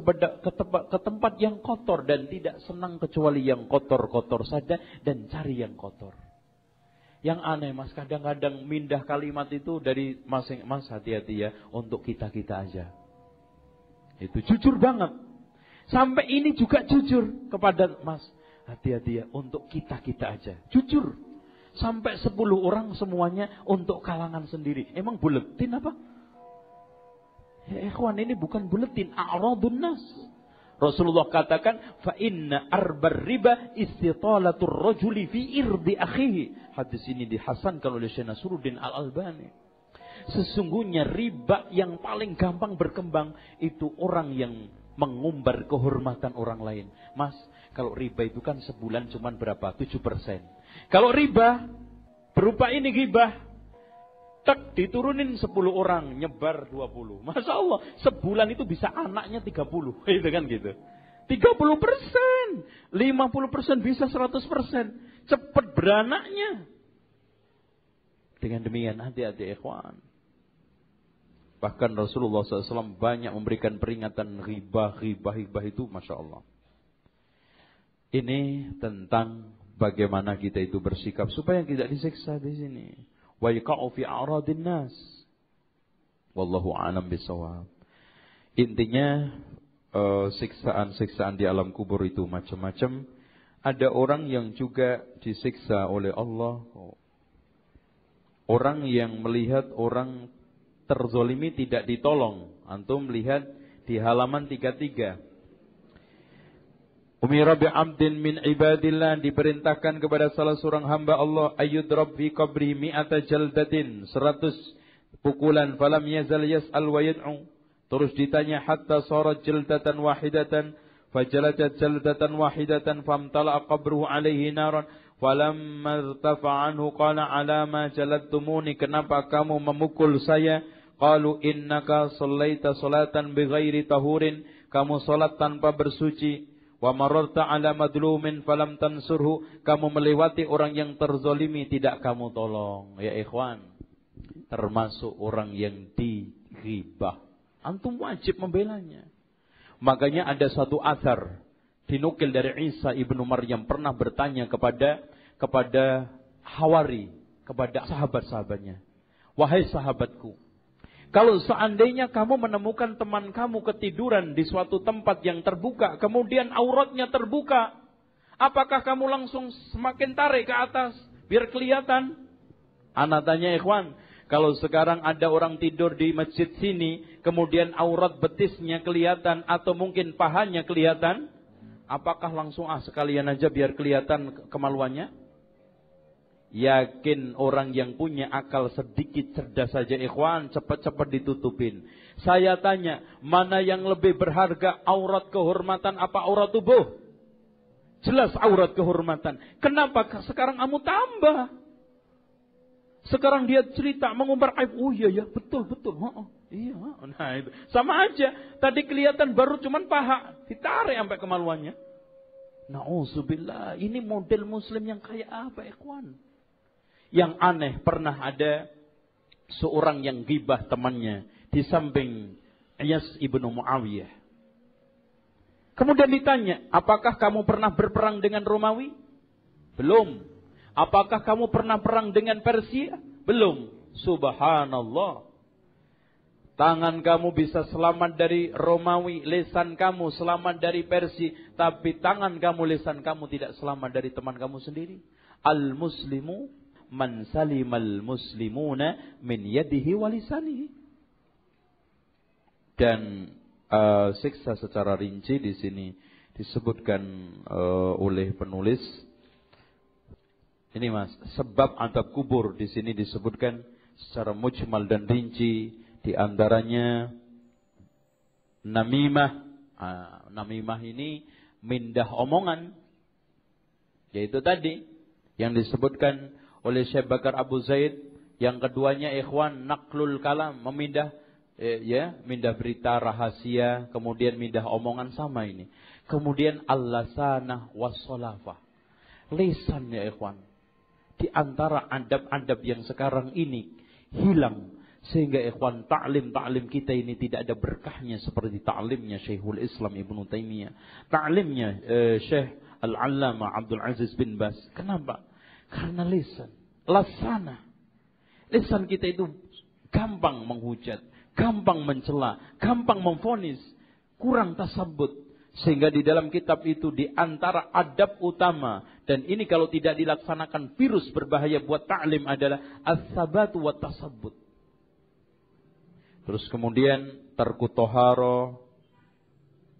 tempat yang kotor dan tidak senang kecuali yang kotor-kotor saja dan cari yang kotor. Yang aneh Mas, kadang-kadang mindah kalimat itu dari masing Mas, hati-hati ya, untuk kita-kita aja. Itu jujur banget. Sampai ini juga jujur kepada Mas, hati-hati ya, untuk kita-kita aja. Jujur. Sampai 10 orang semuanya untuk kalangan sendiri. Emang buletin apa? Ya ikhwan, ini bukan buletin, a'radun nas. Rasulullah katakan, fa inna arbar riba istitalatur rajuli fi irdi akhihi. Hadis ini dihasankan oleh Syekh Nasruddin Al-Albani. Sesungguhnya riba yang paling gampang berkembang itu orang yang mengumbar kehormatan orang lain. Mas, kalau riba itu kan sebulan cuman berapa? 7%. Kalau riba berupa ini ghibah, tak diturunin 10 orang, nyebar 20. Masya Allah, sebulan itu bisa anaknya 30. Gitu kan gitu. 30%, 50% bisa 100%. Cepat beranaknya. Dengan demikian hati-hati ikhwan. Bahkan Rasulullah SAW banyak memberikan peringatan ghibah itu, Masya Allah. Ini tentang bagaimana kita itu bersikap supaya tidak disiksa di sini. Wa yaqa'u fi a'radin nas. Wallahu a'lam bishawab. Intinya siksaan-siksaan di alam kubur itu macam-macam. Ada orang yang juga disiksa oleh Allah. orang yang melihat orang terzolimi tidak ditolong. Antum lihat di halaman 33. Umira bi'abdin min ibadillah, diperintahkan kepada salah seorang hamba Allah, ayyudrab fi qabri mi'ata jaldatin, 100 pukulan, falam yazal yas'al wa yad'u, terus ditanya hatta sarat jaldatan wahidatan, fajaladat jaldatan wahidatan, famtala'a qabruhu alaihi naran, falamma irtafa anhu qala ala ma jaladtumuni, kenapa kamu memukul saya? Qalu innaka sallaita salatan bighairi tahurin, kamu salat tanpa bersuci. Wa mararta ala madlumin falam tansurhu, kamu melewati orang yang terzolimi tidak kamu tolong. Ya ikhwan, termasuk orang yang dighibah, antum wajib membelanya. Makanya ada satu athar dinukil dari Isa ibnu Maryam pernah bertanya kepada Hawari, kepada sahabat-sahabatnya, wahai sahabatku, kalau seandainya kamu menemukan teman kamu ketiduran di suatu tempat yang terbuka, kemudian auratnya terbuka, apakah kamu langsung semakin tarik ke atas biar kelihatan? Ana tanya ikhwan, kalau sekarang ada orang tidur di masjid sini, kemudian aurat betisnya kelihatan atau mungkin pahanya kelihatan, apakah langsung sekalian aja biar kelihatan kemaluannya? Yakin orang yang punya akal sedikit cerdas saja ikhwan, cepat-cepat ditutupin. Saya tanya, mana yang lebih berharga, aurat kehormatan apa aurat tubuh? Jelas aurat kehormatan. Kenapa sekarang kamu tambah? Sekarang dia cerita mengumbar aib. Oh iya ya, betul. Iya, nah itu. Sama aja. Tadi kelihatan baru cuman paha, ditarik sampai kemaluannya. Na'udzubillah, ini model muslim yang kayak apa ikhwan? Yang aneh, pernah ada seorang yang ghibah temannya di samping Iyas ibnu Muawiyah. Kemudian ditanya, apakah kamu pernah berperang dengan Romawi? Belum. Apakah kamu pernah perang dengan Persia? Belum. Subhanallah. Tangan kamu bisa selamat dari Romawi, lisan kamu selamat dari Persia, tapi tangan kamu, lisan kamu tidak selamat dari teman kamu sendiri. Al-muslimu man salimal muslimuna min yadihi wa lisanihi. Dan siksa secara rinci di sini disebutkan oleh penulis. Ini Mas, sebab azab kubur di sini disebutkan secara mujmal dan rinci, di antaranya namimah. Namimah ini mindah omongan, yaitu tadi yang disebutkan oleh Syekh Bakar Abu Zaid. Yang keduanya ikhwan naklul kalam, memindah mindah berita rahasia, kemudian mindah omongan, sama ini. Kemudian al-lasanah was-salafah, lisan ya ikhwan. Di antara adab-adab yang sekarang ini hilang, sehingga ikhwan ta'lim kita ini tidak ada berkahnya seperti ta'limnya Syekhul Islam Ibnu Taimiyah, ta'limnya Syekh Al-Allamah Abdul Aziz bin Bas. Kenapa? Karena lisan, lasana. Lisan kita itu gampang menghujat, gampang mencela, gampang memvonis, kurang tasabbut. Sehingga di dalam kitab itu di antara adab utama, dan ini kalau tidak dilaksanakan virus berbahaya buat ta'lim adalah as-sabatu wa tasabbut. Terus kemudian tarku toharo,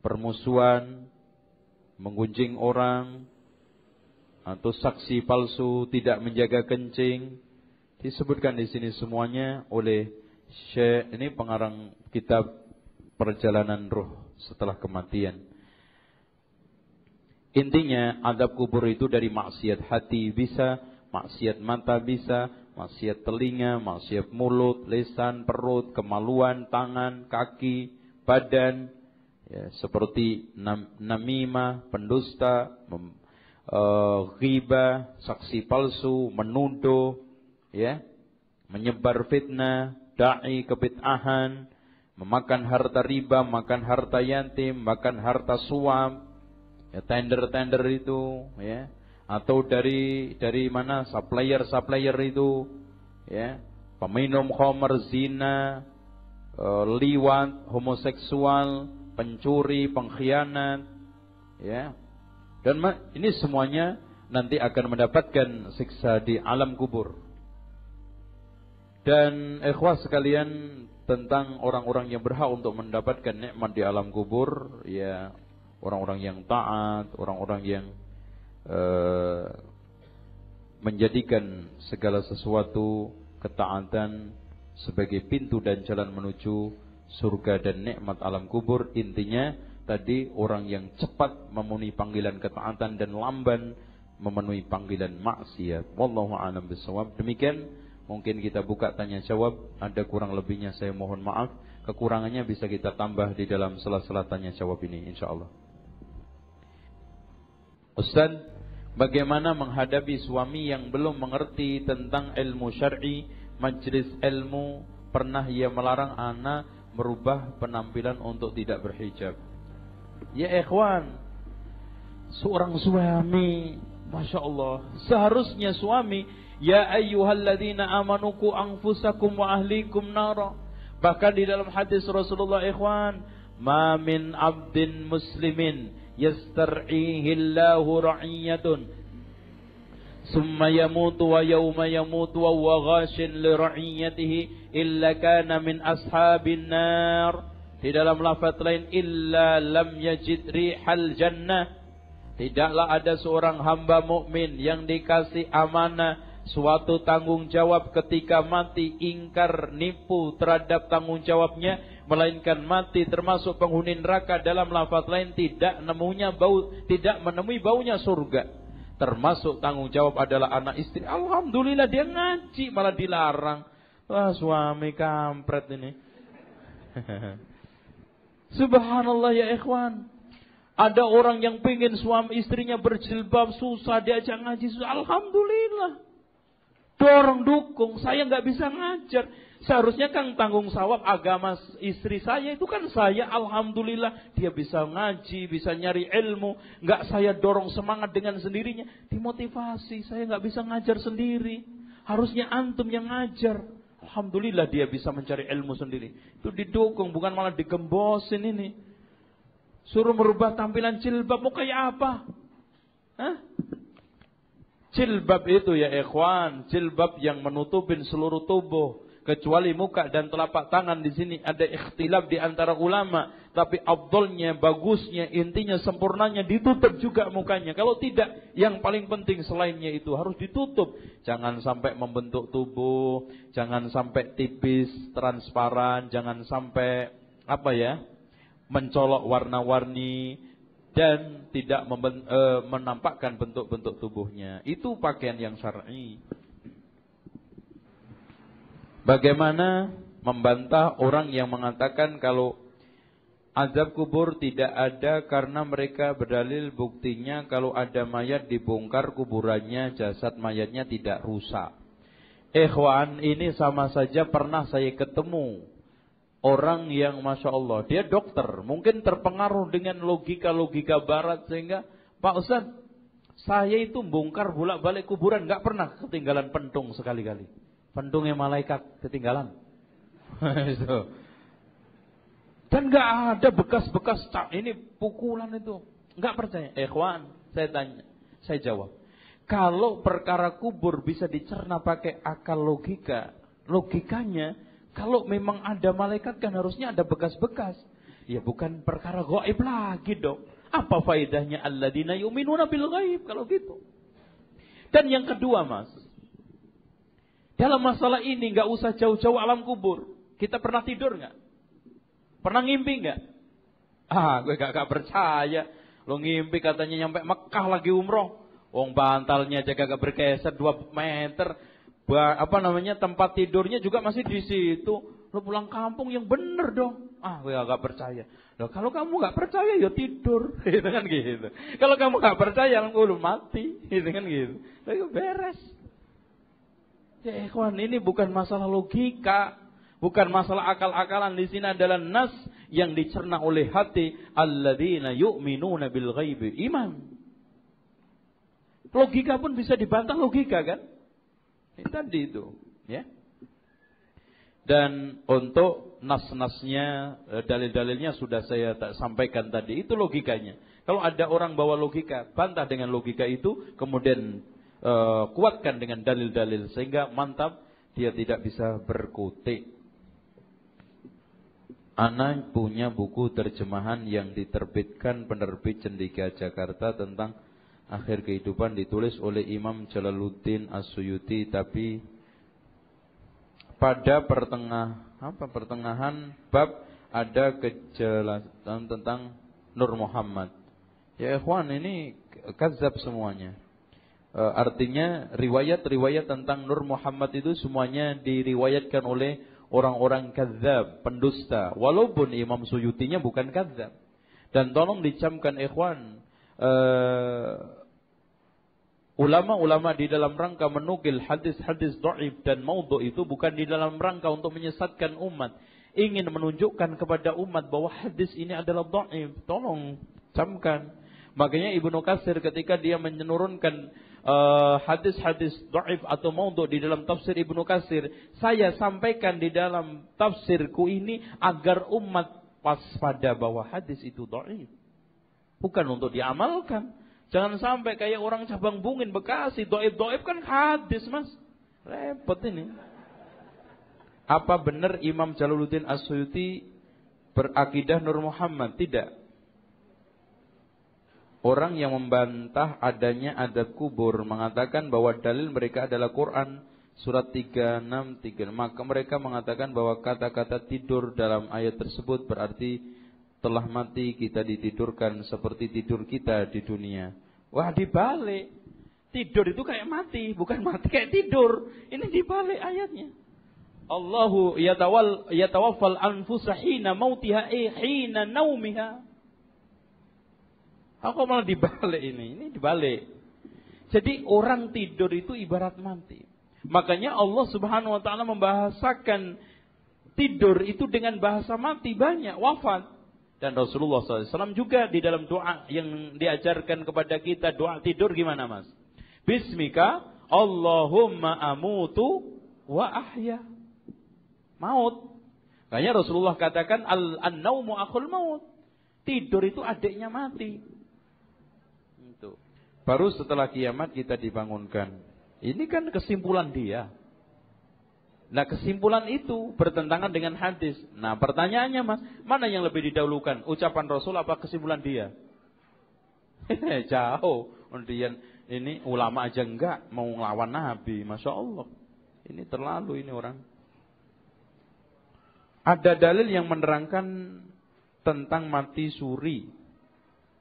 permusuhan, menggunjing orang, atau saksi palsu, tidak menjaga kencing, disebutkan di sini semuanya oleh Syekh, ini pengarang kitab Perjalanan Ruh Setelah Kematian. Intinya adab kubur itu dari maksiat hati bisa, maksiat mata bisa, maksiat telinga, maksiat mulut, lisan, perut, kemaluan, tangan, kaki, badan, ya, seperti namimah, pendusta, ghibah, saksi palsu, menuduh, ya, menyebar fitnah, da'i kebid'ahan, memakan harta riba, makan harta yatim, makan harta suap, ya, tender itu, ya, atau dari mana supplier itu, ya, peminum khamr, zina, liwat, homoseksual, pencuri, pengkhianat, ya. Dan ini semuanya nanti akan mendapatkan siksa di alam kubur. Dan ikhwah sekalian, tentang orang-orang yang berhak untuk mendapatkan nikmat di alam kubur, ya orang-orang yang taat, orang-orang yang menjadikan segala sesuatu ketaatan sebagai pintu dan jalan menuju surga dan nikmat alam kubur. Intinya tadi orang yang cepat memenuhi panggilan ketaatan dan lamban memenuhi panggilan maksiat. Wallahu a'lam bishawab. Demikian mungkin kita buka tanya jawab. Ada kurang lebihnya saya mohon maaf. Kekurangannya bisa kita tambah di dalam sela-sela tanya jawab ini insyaallah. Ustaz, bagaimana menghadapi suami yang belum mengerti tentang ilmu syar'i? Majelis ilmu pernah ia melarang ana merubah penampilan untuk tidak berhijab. Ya ikhwan, seorang suami, Masya Allah, seharusnya suami, ya ayyuhalladzina amanu qu anfusakum wa ahlikum nara. Bahkan di dalam hadis Rasulullah ikhwan, ma min abdin muslimin yastar'ihi Allahu ra'iyatun summa yamutu wa yawma yamutu wa huwa ghashin li ra'iyatihi illa kana min ashabin nar. Di dalam lafaz lain, illa lam yajid rihal jannah. Tidaklah ada seorang hamba mukmin yang dikasih amanah suatu tanggung jawab ketika mati ingkar nipu terhadap tanggung jawabnya, melainkan mati termasuk penghuni neraka. Dalam lafaz lain, tidak menemui baunya surga. Termasuk tanggung jawab adalah anak istri. Alhamdulillah dia ngaji malah dilarang. Wah, suami kampret ini. Subhanallah ya ikhwan. Ada orang yang pengen suami istrinya berjilbab, susah diajak ngaji, susah. Alhamdulillah. Dorong dukung, saya nggak bisa ngajar. Seharusnya kan tanggung jawab agama istri saya itu kan saya. Alhamdulillah dia bisa ngaji, bisa nyari ilmu. Nggak saya dorong semangat dengan sendirinya. Dimotivasi, saya nggak bisa ngajar sendiri. Harusnya antum yang ngajar. Alhamdulillah dia bisa mencari ilmu sendiri. Itu didukung, bukan malah digembosin ini. Suruh merubah tampilan jilbab, mau kayak apa? Hah? Jilbab itu ya ikhwan, jilbab yang menutupin seluruh tubuh kecuali muka dan telapak tangan. Di sini ada ikhtilaf di antara ulama, tapi afdalnya, bagusnya, intinya, sempurnanya ditutup juga mukanya. Kalau tidak, yang paling penting selainnya itu harus ditutup. Jangan sampai membentuk tubuh, jangan sampai tipis, transparan, jangan sampai mencolok warna-warni dan tidak menampakkan bentuk-bentuk tubuhnya. Itu pakaian yang syar'i. Bagaimana membantah orang yang mengatakan kalau azab kubur tidak ada karena mereka berdalil buktinya kalau ada mayat dibongkar kuburannya, jasad mayatnya tidak rusak. Ikhwan, ini sama saja pernah saya ketemu orang yang Masya Allah, dia dokter, mungkin terpengaruh dengan logika-logika barat sehingga, Pak Ustaz, saya itu bongkar bolak-balik kuburan, gak pernah ketinggalan pentung sekali-kali. Pentungnya malaikat ketinggalan. Dan gak ada bekas-bekas ini pukulan itu. Gak percaya. Ikhwan, saya tanya, saya jawab. Kalau perkara kubur bisa dicerna pakai akal logikanya, kalau memang ada malaikat kan harusnya ada bekas-bekas. Ya bukan perkara gaib lagi dong. Apa faedahnya alladzina yu'minuna bil ghaib kalau gitu. Dan yang kedua Mas, dalam masalah ini nggak usah jauh-jauh alam kubur. Kita pernah tidur nggak? Pernah ngimpi nggak? Gue gak percaya. Lo ngimpi katanya nyampe Mekah lagi umroh. Wong bantalnya aja gak bergeser 2 meter. Tempat tidurnya juga masih di situ. Lo pulang kampung yang bener dong. Gue gak percaya. Loh, kalau kamu gak percaya ya tidur. Gitu kan gitu. Kalau kamu gak percaya lu mati. Gitu kan gitu. Lalu beres. Ya ikhwan, ini bukan masalah logika, bukan masalah akal-akalan. Di sini adalah nas yang dicerna oleh hati. Alladzina yu'minuna bil ghaibi, iman. Logika pun bisa dibantah logika kan? Tadi itu, ya. Dan untuk nas-nasnya, dalil-dalilnya sudah saya sampaikan tadi. Itu logikanya. Kalau ada orang bawa logika, bantah dengan logika itu, kemudian kuatkan dengan dalil-dalil sehingga mantap. dia tidak bisa berkutik. Ana punya buku terjemahan yang diterbitkan penerbit Cendika Jakarta tentang akhir kehidupan, ditulis oleh Imam Jalaluddin As-Suyuti, tapi pada pertengahan bab ada kejelasan tentang Nur Muhammad. Ya ikhwan, ini kadzab semuanya. Artinya riwayat-riwayat tentang Nur Muhammad itu semuanya diriwayatkan oleh orang-orang kadzab, pendusta. Walaupun Imam Suyutinya bukan kadzab. Dan tolong dicamkan ikhwan, ulama-ulama di dalam rangka menukil hadis-hadis dhaif dan maudhu itu bukan di dalam rangka untuk menyesatkan umat, ingin menunjukkan kepada umat bahwa hadis ini adalah dhaif. Tolong camkan. Makanya Ibnu Katsir ketika dia menurunkan hadis-hadis dhaif atau maudhu di dalam tafsir Ibnu Katsir, saya sampaikan di dalam tafsirku ini agar umat waspada bahwa hadis itu dhaif, bukan untuk diamalkan. Jangan sampai kayak orang Cabang Bungin Bekasi, dhaif kan hadis, Mas. Repot ini. Apa benar Imam Jalaluddin As-Suyuti berakidah Nur Muhammad? Tidak. Orang yang membantah adanya adab kubur mengatakan bahwa dalil mereka adalah Quran surat 363. Maka mereka mengatakan bahwa kata-kata tidur dalam ayat tersebut berarti telah mati kita ditidurkan seperti tidur kita di dunia. Wah, dibalik. Tidur itu kayak mati, bukan mati kayak tidur. Ini dibalik ayatnya. Allahu yatawaffal anfusa hina mautiha hina naumiha. Aku malah dibalik ini dibalik. Jadi orang tidur itu ibarat mati. Makanya Allah Subhanahu wa taala membahasakan tidur itu dengan bahasa mati banyak, wafat. Dan Rasulullah SAW juga di dalam doa yang diajarkan kepada kita, doa tidur gimana, Mas? Bismika Allahumma amutu wa ahya. Maut. Makanya Rasulullah katakan an-naumu akhul maut. Tidur itu adiknya mati. Itu. Baru setelah kiamat kita dibangunkan. Ini kan kesimpulan dia. Nah, kesimpulan itu bertentangan dengan hadis. Nah, pertanyaannya, Mas, mana yang lebih didahulukan? Ucapan Rasul apa kesimpulan dia? Jauh. Kemudian ini ulama aja enggak mau ngelawan Nabi. Masya Allah. Ini terlalu ini orang. Ada dalil yang menerangkan tentang mati suri.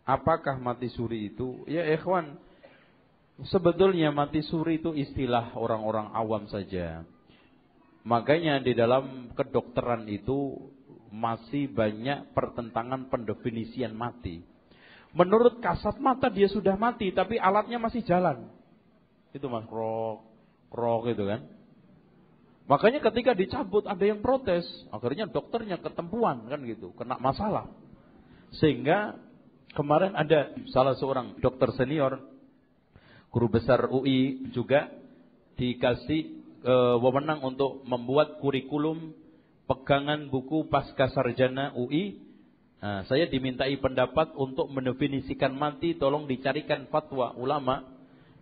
Apakah mati suri itu? Ya ikhwan, sebetulnya mati suri itu istilah orang-orang awam saja. Makanya di dalam kedokteran itu masih banyak pertentangan pendefinisian mati. Menurut kasat mata dia sudah mati, tapi alatnya masih jalan. Itu Mas, krok gitu kan. Makanya ketika dicabut ada yang protes, akhirnya dokternya ketempuan kan gitu, kena masalah. Sehingga kemarin ada salah seorang dokter senior, guru besar UI juga dikasih wewenang untuk membuat kurikulum pegangan buku pasca sarjana UI. Nah, saya dimintai pendapat untuk mendefinisikan mati, tolong dicarikan fatwa ulama.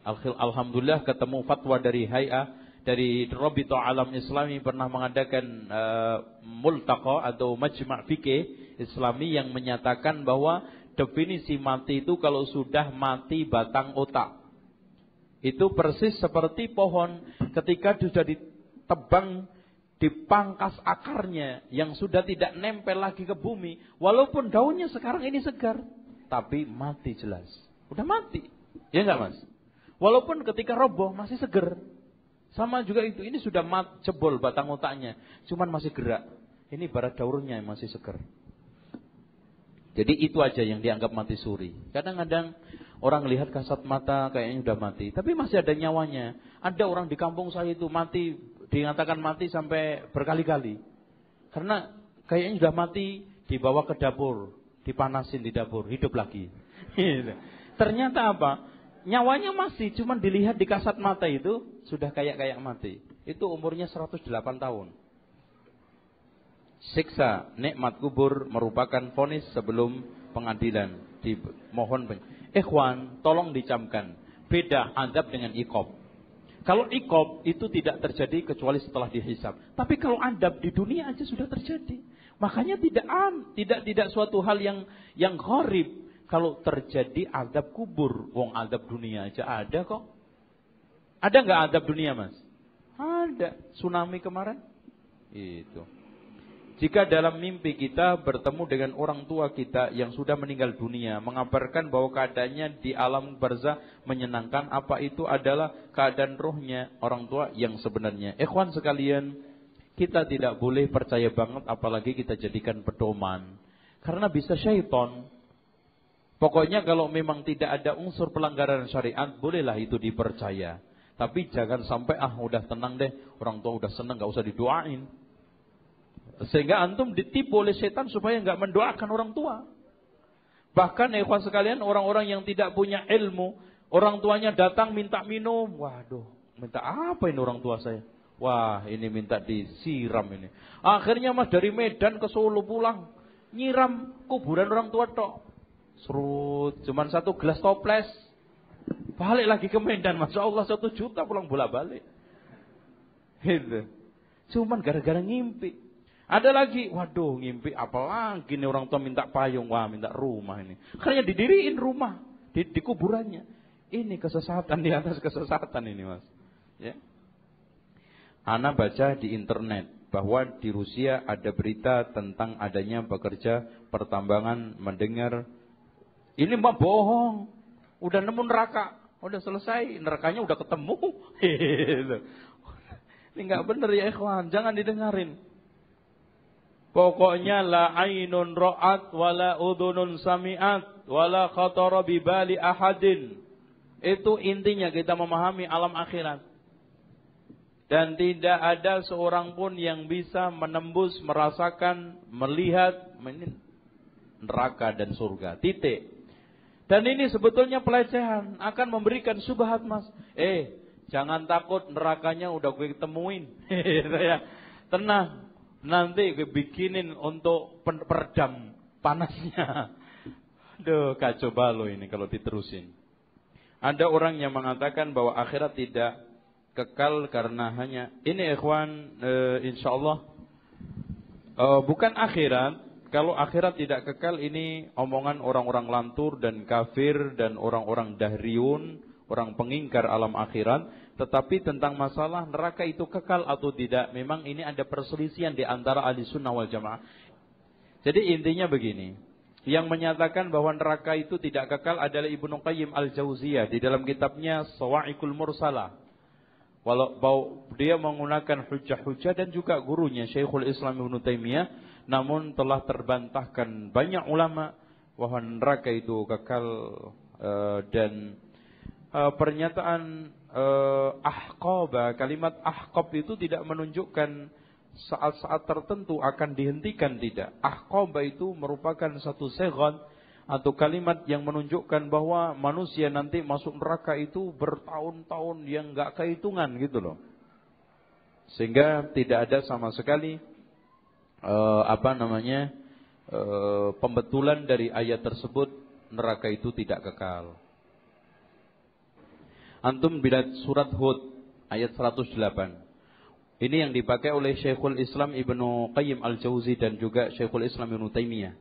Alhamdulillah ketemu fatwa dari Hay'ah, dari Rabita Alam Islami pernah mengadakan multaqa atau majma' fikih Islami yang menyatakan bahwa definisi mati itu kalau sudah mati batang otak. Itu persis seperti pohon ketika sudah ditebang, dipangkas akarnya yang sudah tidak nempel lagi ke bumi. Walaupun daunnya sekarang ini segar, tapi mati jelas. Udah mati. Ya enggak, Mas? Walaupun ketika roboh masih segar. Sama juga itu, ini sudah jebol batang otaknya, cuman masih gerak. Ini barat daurnya yang masih segar. Jadi itu aja yang dianggap mati suri. Kadang-kadang orang lihat kasat mata kayaknya sudah mati, tapi masih ada nyawanya. Ada orang di kampung saya itu mati, dinyatakan mati sampai berkali-kali. Karena kayaknya sudah mati, dibawa ke dapur, dipanasin di dapur, hidup lagi. Ternyata apa? Nyawanya masih, cuman dilihat di kasat mata itu sudah kayak mati. Itu umurnya 108 tahun. Siksa nikmat kubur merupakan vonis sebelum pengadilan. Dimohon, ikhwan, tolong dicamkan. Beda adab dengan iqab. Kalau iqab itu tidak terjadi kecuali setelah dihisab. Tapi kalau adab di dunia aja sudah terjadi. Makanya tidak suatu hal yang gharib kalau terjadi adab kubur. Wong adab dunia aja ada kok. Ada nggak adab dunia, Mas? Ada. Tsunami kemarin. Itu. Jika dalam mimpi kita bertemu dengan orang tua kita yang sudah meninggal dunia, mengabarkan bahwa keadaannya di alam barzah menyenangkan, apa itu adalah keadaan rohnya orang tua yang sebenarnya. Ikhwan sekalian, kita tidak boleh percaya banget apalagi kita jadikan pedoman. Karena bisa syaitan. Pokoknya kalau memang tidak ada unsur pelanggaran syariat, bolehlah itu dipercaya. Tapi jangan sampai udah tenang deh, orang tua udah senang, gak usah didoain. Sehingga antum ditipu oleh setan supaya enggak mendoakan orang tua. Bahkan ikhwan sekalian, orang-orang yang tidak punya ilmu, orang tuanya datang minta minum. Waduh, minta apa ini orang tua saya? Wah, ini minta disiram ini. Akhirnya Mas dari Medan ke Solo pulang, nyiram kuburan orang tua tok. Serut, cuman 1 gelas toples. Balik lagi ke Medan, Masya Allah 1 juta pulang bolak-balik. Gitu. Cuman gara-gara ngimpi. Ada lagi, waduh ngimpi apalagi nih orang tua minta payung, wah minta rumah ini. Akhirnya didiriin rumah di kuburannya. Ini kesesatan di atas kesesatan ini, Mas. Ya. Ana baca di internet bahwa di Rusia ada berita tentang adanya pekerja pertambangan mendengar ini mah bohong. Udah nemu neraka, udah selesai, nerakanya udah ketemu. Ini enggak benar ya ikhwan, jangan didengarin. Pokoknya la ainun ra'at wala udhunun sami'at wala khatara bi bali ahadin. Itu intinya kita memahami alam akhirat. Dan tidak ada seorang pun yang bisa menembus, merasakan, melihat neraka dan surga. Titik. Dan ini sebetulnya pelecehan, akan memberikan syubhat, Mas. Jangan takut, nerakanya udah gue temuin. Ya. Tenang. Nanti gue bikinin untuk peredam panasnya. Aduh, kacau balau ini kalau diterusin. Ada orang yang mengatakan bahwa akhirat tidak kekal karena hanya ini ikhwan, insyaallah bukan akhirat. Kalau akhirat tidak kekal ini omongan orang-orang lantur dan kafir dan orang-orang dahriyun, orang pengingkar alam akhirat. Tetapi tentang masalah neraka itu kekal atau tidak, memang ini ada perselisihan di antara ahli sunnah wal jamaah. Jadi intinya begini, yang menyatakan bahwa neraka itu tidak kekal adalah Ibnu Qayyim al-Jauziyah di dalam kitabnya Sawa'iqul Mursalah. Walau dia menggunakan hujah-hujah dan juga gurunya Syekhul Islam Ibnu Taimiyah, namun telah terbantahkan banyak ulama bahwa neraka itu kekal dan pernyataan ahqaba, kalimat ahqab itu tidak menunjukkan saat-saat tertentu akan dihentikan, tidak. Ahqaba itu merupakan satu segon atau kalimat yang menunjukkan bahwa manusia nanti masuk neraka itu bertahun-tahun yang enggak kehitungan gitu loh. Sehingga tidak ada sama sekali pembetulan dari ayat tersebut neraka itu tidak kekal. Antum bila surat Hud ayat 108. Ini yang dipakai oleh Syekhul Islam Ibnu Qayyim al-Jauzi dan juga Syekhul Islam Ibnu Taimiyah.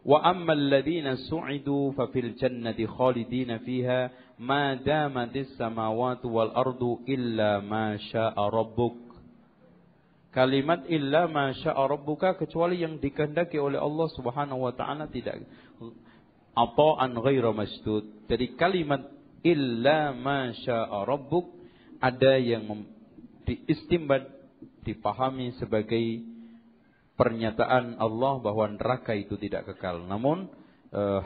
Wa ammal ladzina su'idu fa fil jannati khalidina fiha ma damatis samawati wal ardu illa ma syaa rabbuk. Kalimat illa ma syaa rabbuka kecuali yang dikehendaki oleh Allah Subhanahu wa taala tidak ata'an ghairu masdud. Jadi kalimat illa ma syaa rabbuk ada yang diistimbat, dipahami sebagai pernyataan Allah bahwa neraka itu tidak kekal. Namun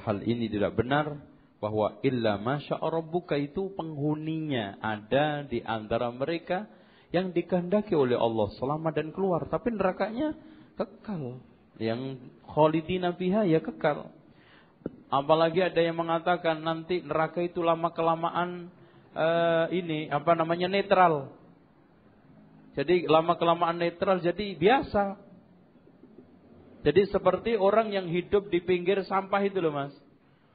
hal ini tidak benar, bahwa illa ma syaa rabbuka itu penghuninya ada di antara mereka yang dikehendaki oleh Allah selamat dan keluar, tapi nerakanya kekal. Yang khalidina fiha ya kekal. Apalagi ada yang mengatakan nanti neraka itu lama kelamaan netral. Jadi lama kelamaan netral jadi biasa. Jadi seperti orang yang hidup di pinggir sampah itu loh Mas.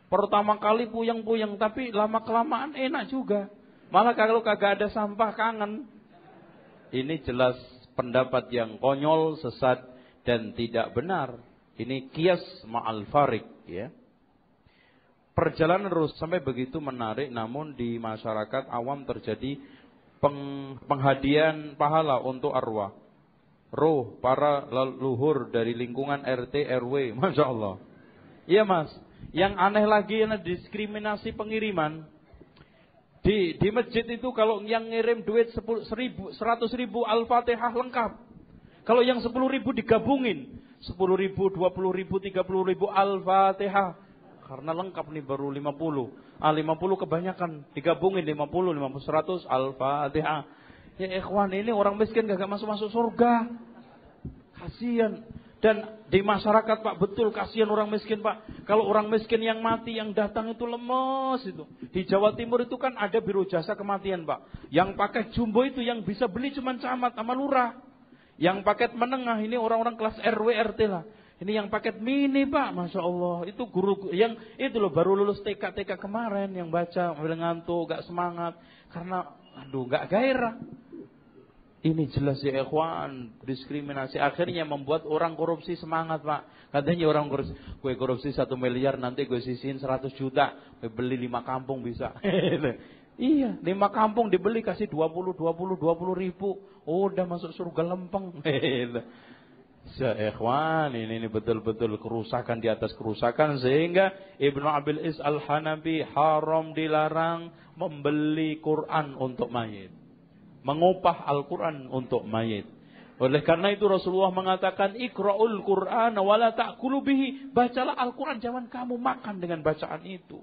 Pertama kali puyeng-puyeng tapi lama kelamaan enak juga. Malah kalau kagak ada sampah kangen. Ini jelas pendapat yang konyol, sesat dan tidak benar. Ini qiyas ma'al farik, ya. Perjalanan terus sampai begitu menarik, namun di masyarakat awam terjadi penghadian pahala untuk arwah, roh para leluhur dari lingkungan RT RW, masya Allah. Iya mas, yang aneh lagi adalah diskriminasi pengiriman. Di masjid itu kalau yang ngirim duit 100.000 Al-Fatihah lengkap. Kalau yang 10.000 digabungin, 10.000, 20.000, 30.000 Al-Fatihah. Karena lengkap nih baru 50. 50 kebanyakan, digabungin 50, 100 Al-Fatihah. Ya ikhwan, ini orang miskin gak masuk surga. Kasihan. Dan di masyarakat Pak, betul kasihan orang miskin Pak. Kalau orang miskin yang mati, yang datang itu lemes itu. Di Jawa Timur itu kan ada biro jasa kematian Pak. Yang pakai jumbo itu yang bisa beli cuma camat sama lurah. Yang paket menengah ini orang-orang kelas RW RT lah. Ini yang paket mini Pak, masya Allah. Itu guru yang itu loh baru lulus TK kemarin yang baca mulai ngantuk, gak semangat karena aduh gak gairah. Ini jelas ya ikhwan, diskriminasi akhirnya membuat orang korupsi semangat Pak. Katanya orang korupsi, gue korupsi 1 miliar nanti gue sisihin 100 juta, gue beli 5 kampung bisa. Iya, 5 kampung dibeli kasih 20 ribu, oh, udah masuk surga lempeng. Ya ikhwan, ini betul-betul kerusakan di atas kerusakan, sehingga Ibnu Abil Is Al-Hanafi haram, dilarang membeli Quran untuk mayit, mengupah Al-Quran untuk mayit. Oleh karena itu Rasulullah mengatakan iqra'ul Qur'an wa la ta'kulu bihi, bacalah Al-Quran, jangan kamu makan dengan bacaan itu.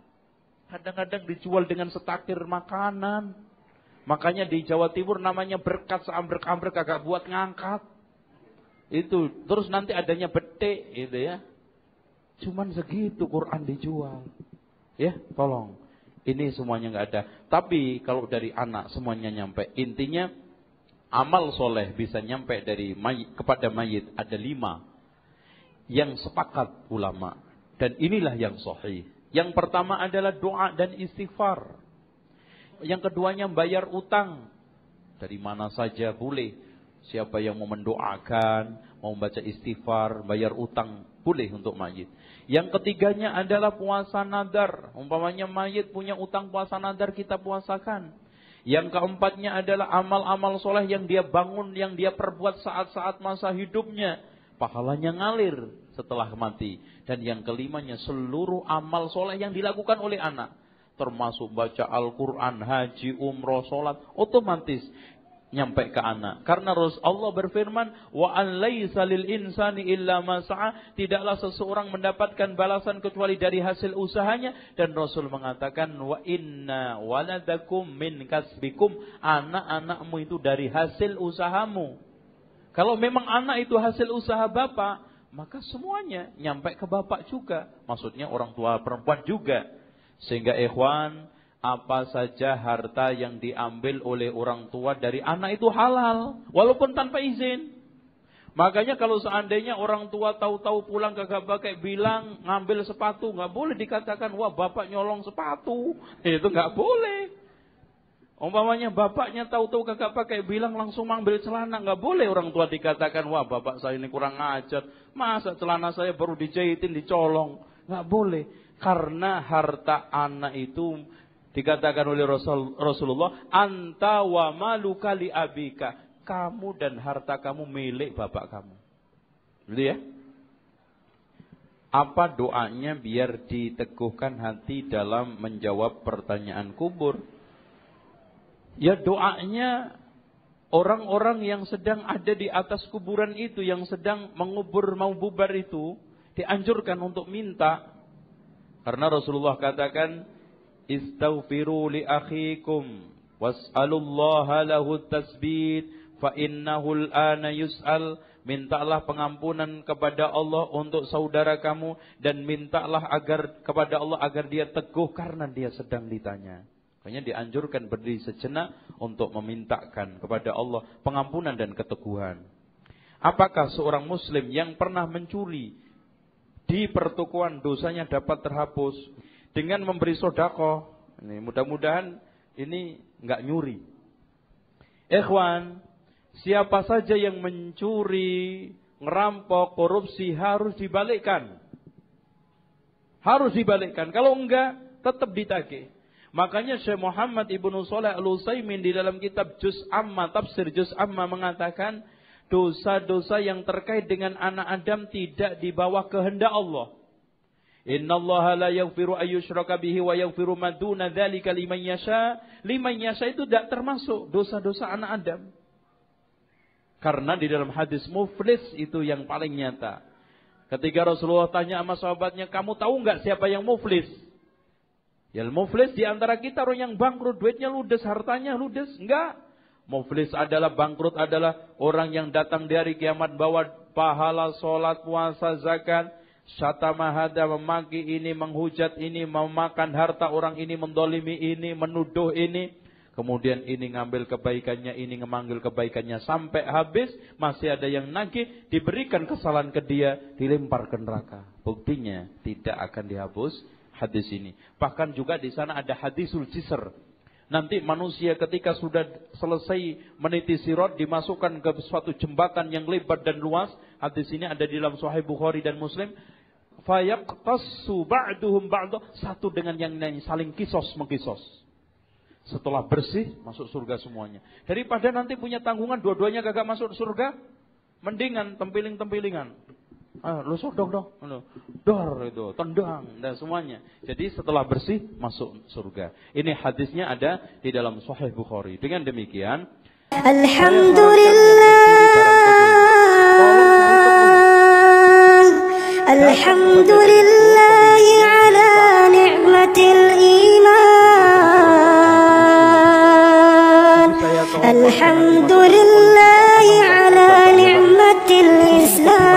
Kadang-kadang dijual dengan setakir makanan. Makanya di Jawa Timur namanya berkat, seambrek-ambrek agak buat ngangkat. Itu terus nanti adanya betik gitu ya. Cuman segitu Quran dijual. Ya, tolong. Ini semuanya enggak ada. Tapi kalau dari anak semuanya nyampe. Intinya amal soleh bisa nyampe dari mayit kepada mayit ada 5 yang sepakat ulama. Dan inilah yang sahih. Yang pertama adalah doa dan istighfar. Yang keduanya bayar utang. Dari mana saja boleh. Siapa yang mau mendoakan, mau membaca istighfar, bayar utang, boleh untuk mayit. Yang ketiganya adalah puasa nadar. Umpamanya mayit punya utang puasa nadar, kita puasakan. Yang keempatnya adalah amal-amal soleh yang dia bangun, yang dia perbuat saat-saat masa hidupnya. Pahalanya ngalir setelah mati. Dan yang kelimanya seluruh amal soleh yang dilakukan oleh anak. Termasuk baca Al-Quran, haji, umroh, sholat, otomatis nyampe ke anak. Karena Allah berfirman, wa an laisa lil insani illa ma sa'a, tidaklah seseorang mendapatkan balasan kecuali dari hasil usahanya. Dan Rasul mengatakan, wa inna waladakum min kasbikum, anak-anakmu itu dari hasil usahamu. Kalau memang anak itu hasil usaha bapak, maka semuanya nyampe ke bapak juga. Maksudnya orang tua perempuan juga. Sehingga ikhwan, apa saja harta yang diambil oleh orang tua dari anak itu halal, walaupun tanpa izin. Makanya kalau seandainya orang tua tahu-tahu pulang kagak pakai bilang ngambil sepatu, nggak boleh dikatakan wah bapak nyolong sepatu, itu nggak boleh. Umpamanya bapaknya tahu-tahu kagak pakai bilang langsung ngambil celana, nggak boleh orang tua dikatakan wah bapak saya ini kurang ajar, masa celana saya baru dijahitin dicolong, nggak boleh. Karena harta anak itu dikatakan oleh Rasulullah, anta wa maluka li abika, kamu dan harta kamu milik bapak kamu. Gitu ya. Apa doanya biar diteguhkan hati dalam menjawab pertanyaan kubur? Ya doanya orang-orang yang sedang ada di atas kuburan itu, yang sedang mengubur mau bubar itu, dianjurkan untuk minta. Karena Rasulullah katakan, istaghfiru li akhikum was'alullaha lahu tasbit fa innahu al-ana yus'al. Mintalah pengampunan kepada Allah untuk saudara kamu dan mintalah kepada Allah agar dia teguh karena dia sedang ditanya. Makanya dianjurkan berdiri sejenak untuk memintakan kepada Allah pengampunan dan keteguhan. Apakah seorang muslim yang pernah mencuri di pertukuan dosanya dapat terhapus dengan memberi sedekah? Ini mudah-mudahan ini nggak nyuri. Ikhwan, siapa saja yang mencuri, ngerampok, korupsi harus dibalikkan. Harus dibalikkan. Kalau enggak, tetap ditagih. Makanya Syekh Muhammad Ibnu Shalih Al-Utsaimin di dalam kitab Juz Amma, tafsir Juz Amma mengatakan, dosa-dosa yang terkait dengan anak Adam tidak di bawah kehendak Allah. Innallaha la yaghfiru ayyushraka bihi wa yaghfiru ma duna dzalika liman yasha. Liman yasha itu tidak termasuk dosa-dosa anak Adam. Karena di dalam hadis muflis itu yang paling nyata. Ketika Rasulullah tanya sama sahabatnya, kamu tahu enggak siapa yang muflis? Ya muflis di antara kita orang yang bangkrut, duitnya ludes, hartanya ludes. Enggak. Muflis adalah bangkrut adalah orang yang datang di hari kiamat bawa pahala salat, puasa, zakat, syatama hada, memaki ini, menghujat ini, memakan harta orang ini, mendolimi ini, menuduh ini. Kemudian ini ngambil kebaikannya, ini ngemanggil kebaikannya sampai habis, masih ada yang nagih, diberikan kesalahan ke dia, dilempar ke neraka. Buktinya tidak akan dihapus hadis ini. Bahkan juga di sana ada hadisul jisr. Nanti manusia ketika sudah selesai meniti sirat dimasukkan ke suatu jembatan yang lebar dan luas. Hadis ini ada di dalam Sahih Bukhari dan Muslim. Fayaqtassu ba'duhum ba'da, satu dengan yang lain saling kisos mengkisos. Setelah bersih masuk surga semuanya. Daripada nanti punya tanggungan dua-duanya kagak masuk surga, mendingan tempiling-tempilingan. Lu sodok dong. Dor itu, tendang dan semuanya. Jadi setelah bersih masuk surga. Ini hadisnya ada di dalam Sahih Bukhari. Dengan demikian, Alhamdulillah ala ni'matil iman. Alhamdulillah ala ni'matil Islam.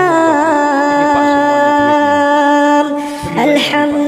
Alhamdulillah